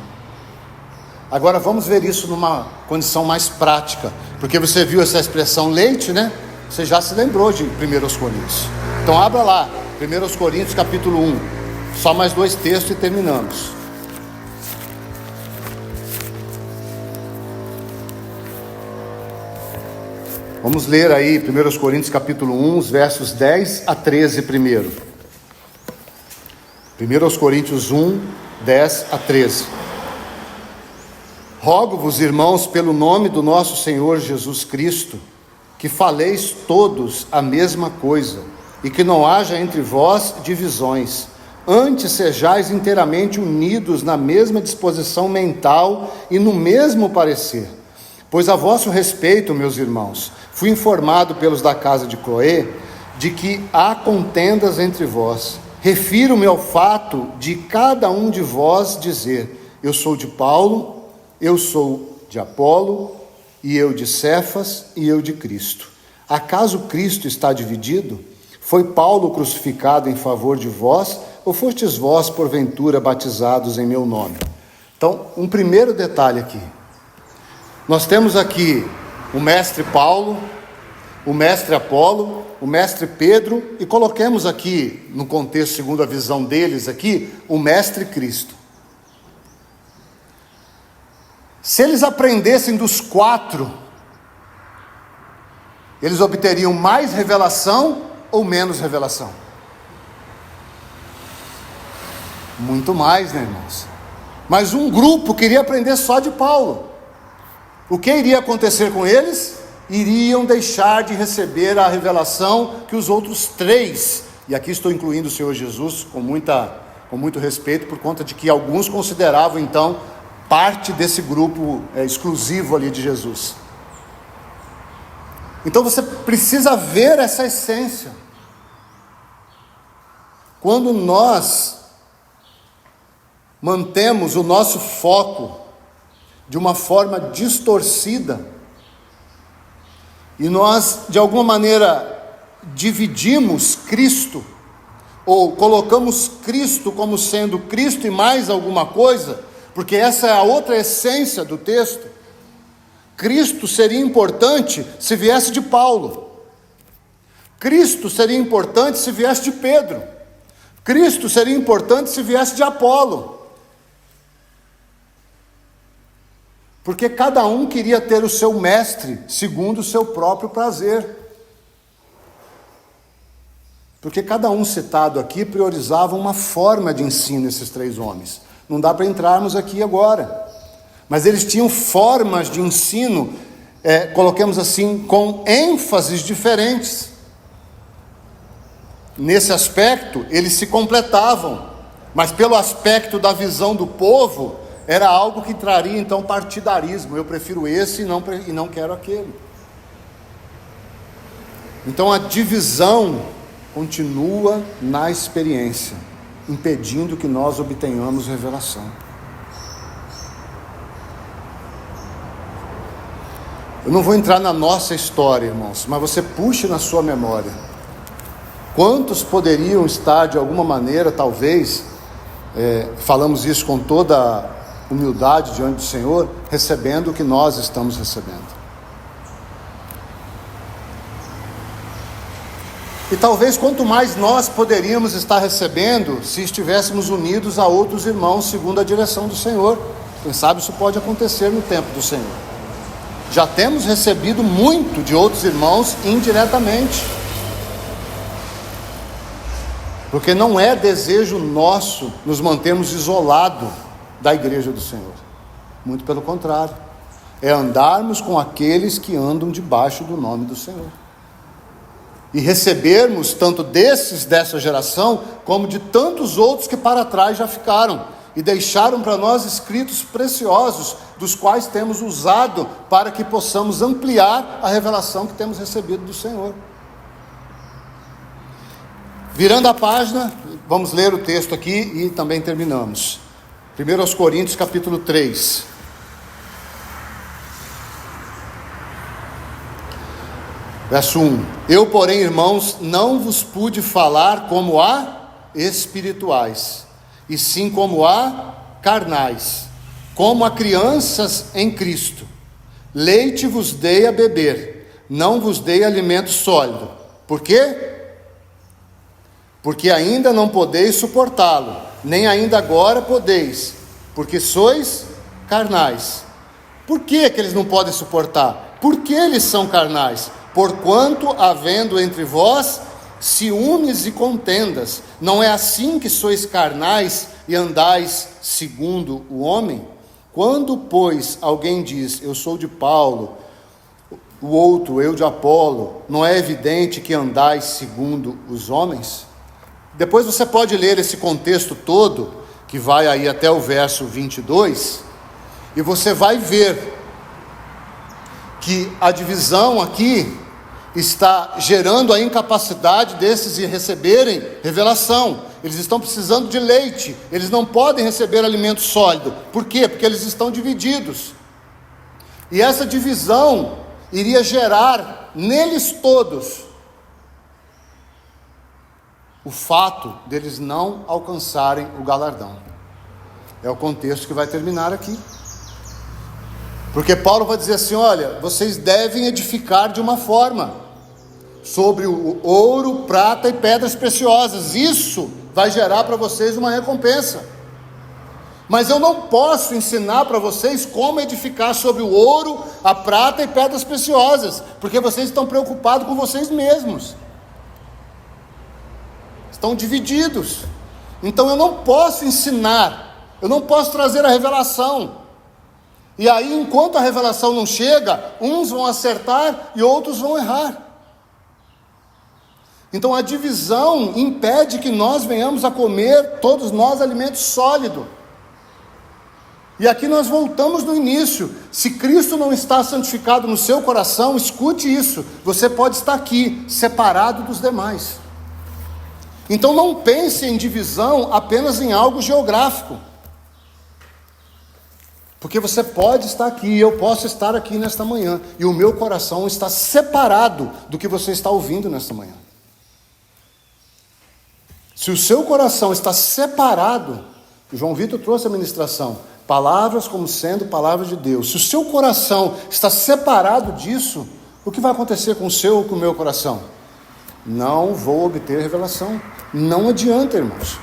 Agora vamos ver isso numa condição mais prática, porque você viu essa expressão leite, né? Você já se lembrou de 1 Coríntios. Então abra lá, 1 Coríntios capítulo 1, só mais 2 textos e terminamos. Vamos ler aí 1 Coríntios capítulo 1, os versos 10 a 13 primeiro. 1 Coríntios 1, 10 a 13. Rogo-vos, irmãos, pelo nome do nosso Senhor Jesus Cristo, que faleis todos a mesma coisa, e que não haja entre vós divisões. Antes sejais inteiramente unidos na mesma disposição mental e no mesmo parecer. Pois a vosso respeito, meus irmãos, fui informado pelos da casa de Cloé, de que há contendas entre vós. Refiro-me ao fato de cada um de vós dizer: eu sou de Paulo, eu sou de Apolo, e eu de Cefas, e eu de Cristo. Acaso Cristo está dividido? Foi Paulo crucificado em favor de vós, ou fostes vós, porventura, batizados em meu nome? Então, um primeiro detalhe aqui. Nós temos aqui o mestre Paulo, o mestre Apolo, o mestre Pedro, e coloquemos aqui, no contexto segundo a visão deles aqui, o mestre Cristo. Se eles aprendessem dos 4, eles obteriam mais revelação ou menos revelação? Muito mais, né, irmãos? Mas um grupo queria aprender só de Paulo. O que iria acontecer com eles? Iriam deixar de receber a revelação que os outros 3, e aqui estou incluindo o Senhor Jesus com muito respeito, por conta de que alguns consideravam então parte desse grupo exclusivo ali de Jesus. Então você precisa ver essa essência. Quando nós mantemos o nosso foco de uma forma distorcida, e nós de alguma maneira dividimos Cristo, ou colocamos Cristo como sendo Cristo e mais alguma coisa, porque essa é a outra essência do texto. Cristo seria importante se viesse de Paulo, Cristo seria importante se viesse de Pedro, Cristo seria importante se viesse de Apolo, porque cada um queria ter o seu mestre segundo o seu próprio prazer. Porque cada um citado aqui priorizava uma forma de ensino, esses 3 homens. Não dá para entrarmos aqui agora. Mas eles tinham formas de ensino, coloquemos assim, com ênfases diferentes. Nesse aspecto, eles se completavam. Mas pelo aspecto da visão do povo, era algo que traria então partidarismo. Eu prefiro esse e não quero aquele. Então a divisão continua na experiência, impedindo que nós obtenhamos revelação. Eu não vou entrar na nossa história, irmãos, mas você puxe na sua memória. Quantos poderiam estar de alguma maneira, talvez, falamos isso com toda humildade diante do Senhor, recebendo o que nós estamos recebendo. E talvez quanto mais nós poderíamos estar recebendo se estivéssemos unidos a outros irmãos segundo a direção do Senhor. Quem sabe isso pode acontecer no tempo do Senhor. Já temos recebido muito de outros irmãos indiretamente, porque não é desejo nosso nos mantermos isolados da igreja do Senhor. Muito pelo contrário, é andarmos com aqueles que andam debaixo do nome do Senhor, e recebermos tanto dessa geração, como de tantos outros que para trás já ficaram, e deixaram para nós escritos preciosos, dos quais temos usado para que possamos ampliar a revelação que temos recebido do Senhor. Virando a página, vamos ler o texto aqui e também terminamos. 1 Coríntios capítulo 3. Verso 1. Eu, porém, irmãos, não vos pude falar como a espirituais, e sim como a carnais, como a crianças em Cristo. Leite vos dei a beber, não vos dei alimento sólido. Por quê? Porque ainda não podeis suportá-lo, nem ainda agora podeis, porque sois carnais. Por que eles não podem suportar? Porque eles são carnais. Porquanto, havendo entre vós ciúmes e contendas, não é assim que sois carnais e andais segundo o homem? Quando, pois, alguém diz, eu sou de Paulo, o outro, eu de Apolo, não é evidente que andais segundo os homens? Depois você pode ler esse contexto todo, que vai aí até o verso 22, e você vai ver que a divisão aqui está gerando a incapacidade desses de receberem revelação. Eles estão precisando de leite, eles não podem receber alimento sólido. Por quê? Porque eles estão divididos. E essa divisão iria gerar neles todos o fato deles não alcançarem o galardão. É o contexto que vai terminar aqui. Porque Paulo vai dizer assim, olha, vocês devem edificar de uma forma, sobre o ouro, prata e pedras preciosas. Isso vai gerar para vocês uma recompensa. Mas eu não posso ensinar para vocês como edificar sobre o ouro, a prata e pedras preciosas, porque vocês estão preocupados com vocês mesmos. Estão divididos. Então eu não posso ensinar, eu não posso trazer a revelação. E aí, enquanto a revelação não chega, uns vão acertar e outros vão errar. Então a divisão impede que nós venhamos a comer, todos nós, alimento sólido. E aqui nós voltamos no início. Se Cristo não está santificado no seu coração, escute isso, você pode estar aqui, separado dos demais. Então não pense em divisão apenas em algo geográfico. Porque você pode estar aqui, eu posso estar aqui nesta manhã, e o meu coração está separado do que você está ouvindo nesta manhã. Se o seu coração está separado, João Vitor trouxe a ministração, palavras como sendo palavras de Deus. Se o seu coração está separado disso, o que vai acontecer com o seu ou com o meu coração? Não vou obter revelação. Não adianta, irmãos.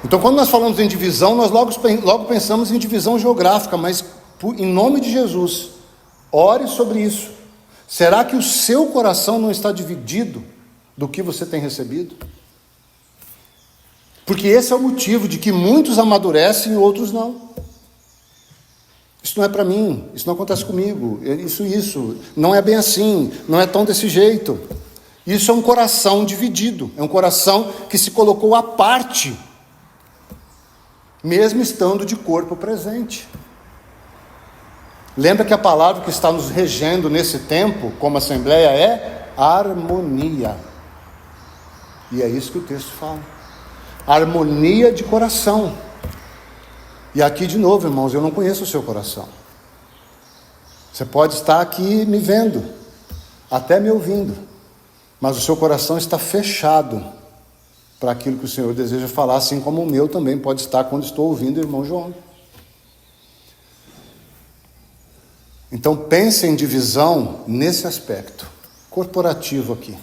Então, quando nós falamos em divisão, nós logo pensamos em divisão geográfica, mas em nome de Jesus, ore sobre isso. Será que o seu coração não está dividido do que você tem recebido? Porque esse é o motivo de que muitos amadurecem e outros não. Isso não é para mim, isso não acontece comigo, isso, não é bem assim, não é tão desse jeito. Isso é um coração dividido, é um coração que se colocou à parte, mesmo estando de corpo presente. Lembra que a palavra que está nos regendo nesse tempo, como assembleia, é harmonia. E é isso que o texto fala. Harmonia de coração. E aqui de novo, irmãos, eu não conheço o seu coração. Você pode estar aqui me vendo, até me ouvindo, mas o seu coração está fechado para aquilo que o Senhor deseja falar, assim como o meu também pode estar quando estou ouvindo o irmão João. Então pense em divisão nesse aspecto corporativo aqui.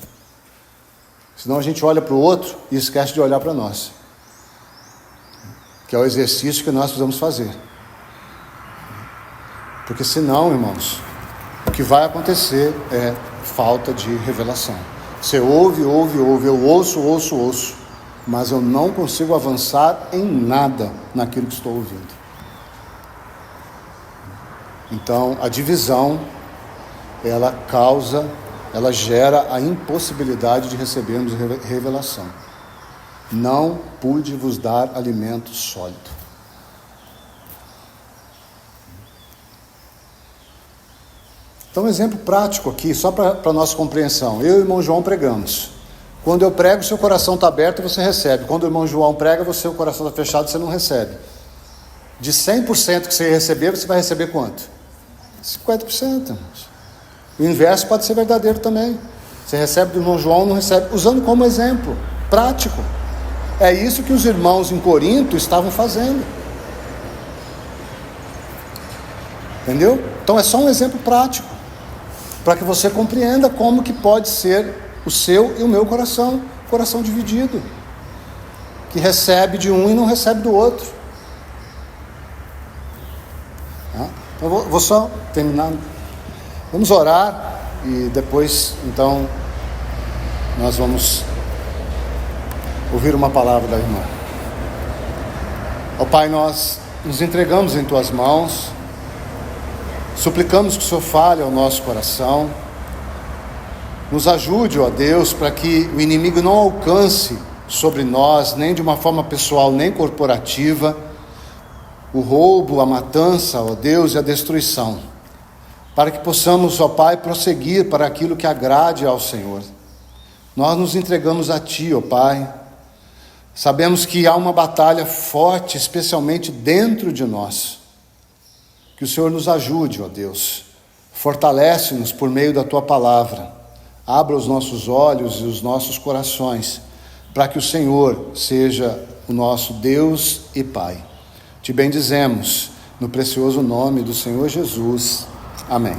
Senão a gente olha para o outro e esquece de olhar para nós, que é o exercício que nós precisamos fazer. Porque senão, irmãos, o que vai acontecer é falta de revelação. Você ouve, eu ouço, mas eu não consigo avançar em nada naquilo que estou ouvindo. Então, a divisão, ela causa ela gera a impossibilidade de recebermos revelação. Não pude vos dar alimento sólido. Então, um exemplo prático aqui, só para nossa compreensão. Eu e o irmão João pregamos. Quando eu prego, seu coração está aberto, você recebe. Quando o irmão João prega, seu coração está fechado, você não recebe. De 100% que você receber, você vai receber quanto? 50%. O inverso pode ser verdadeiro também. Você recebe do irmão João, não recebe. Usando como exemplo prático. É isso que os irmãos em Corinto estavam fazendo. Entendeu? Então é só um exemplo prático, para que você compreenda como que pode ser o seu e o meu coração dividido, que recebe de um e não recebe do outro. Então vou só terminar. Vamos orar e depois, então, nós vamos ouvir uma palavra da irmã. Ó Pai, nós nos entregamos em Tuas mãos, suplicamos que o Senhor fale ao nosso coração, nos ajude, ó Deus, para que o inimigo não alcance sobre nós, nem de uma forma pessoal, nem corporativa, o roubo, a matança, ó Deus, e a destruição, para que possamos, ó Pai, prosseguir para aquilo que agrade ao Senhor. Nós nos entregamos a Ti, ó Pai. Sabemos que há uma batalha forte, especialmente dentro de nós. Que o Senhor nos ajude, ó Deus. Fortalece-nos por meio da Tua palavra. Abra os nossos olhos e os nossos corações, para que o Senhor seja o nosso Deus e Pai. Te bendizemos, no precioso nome do Senhor Jesus. Amém.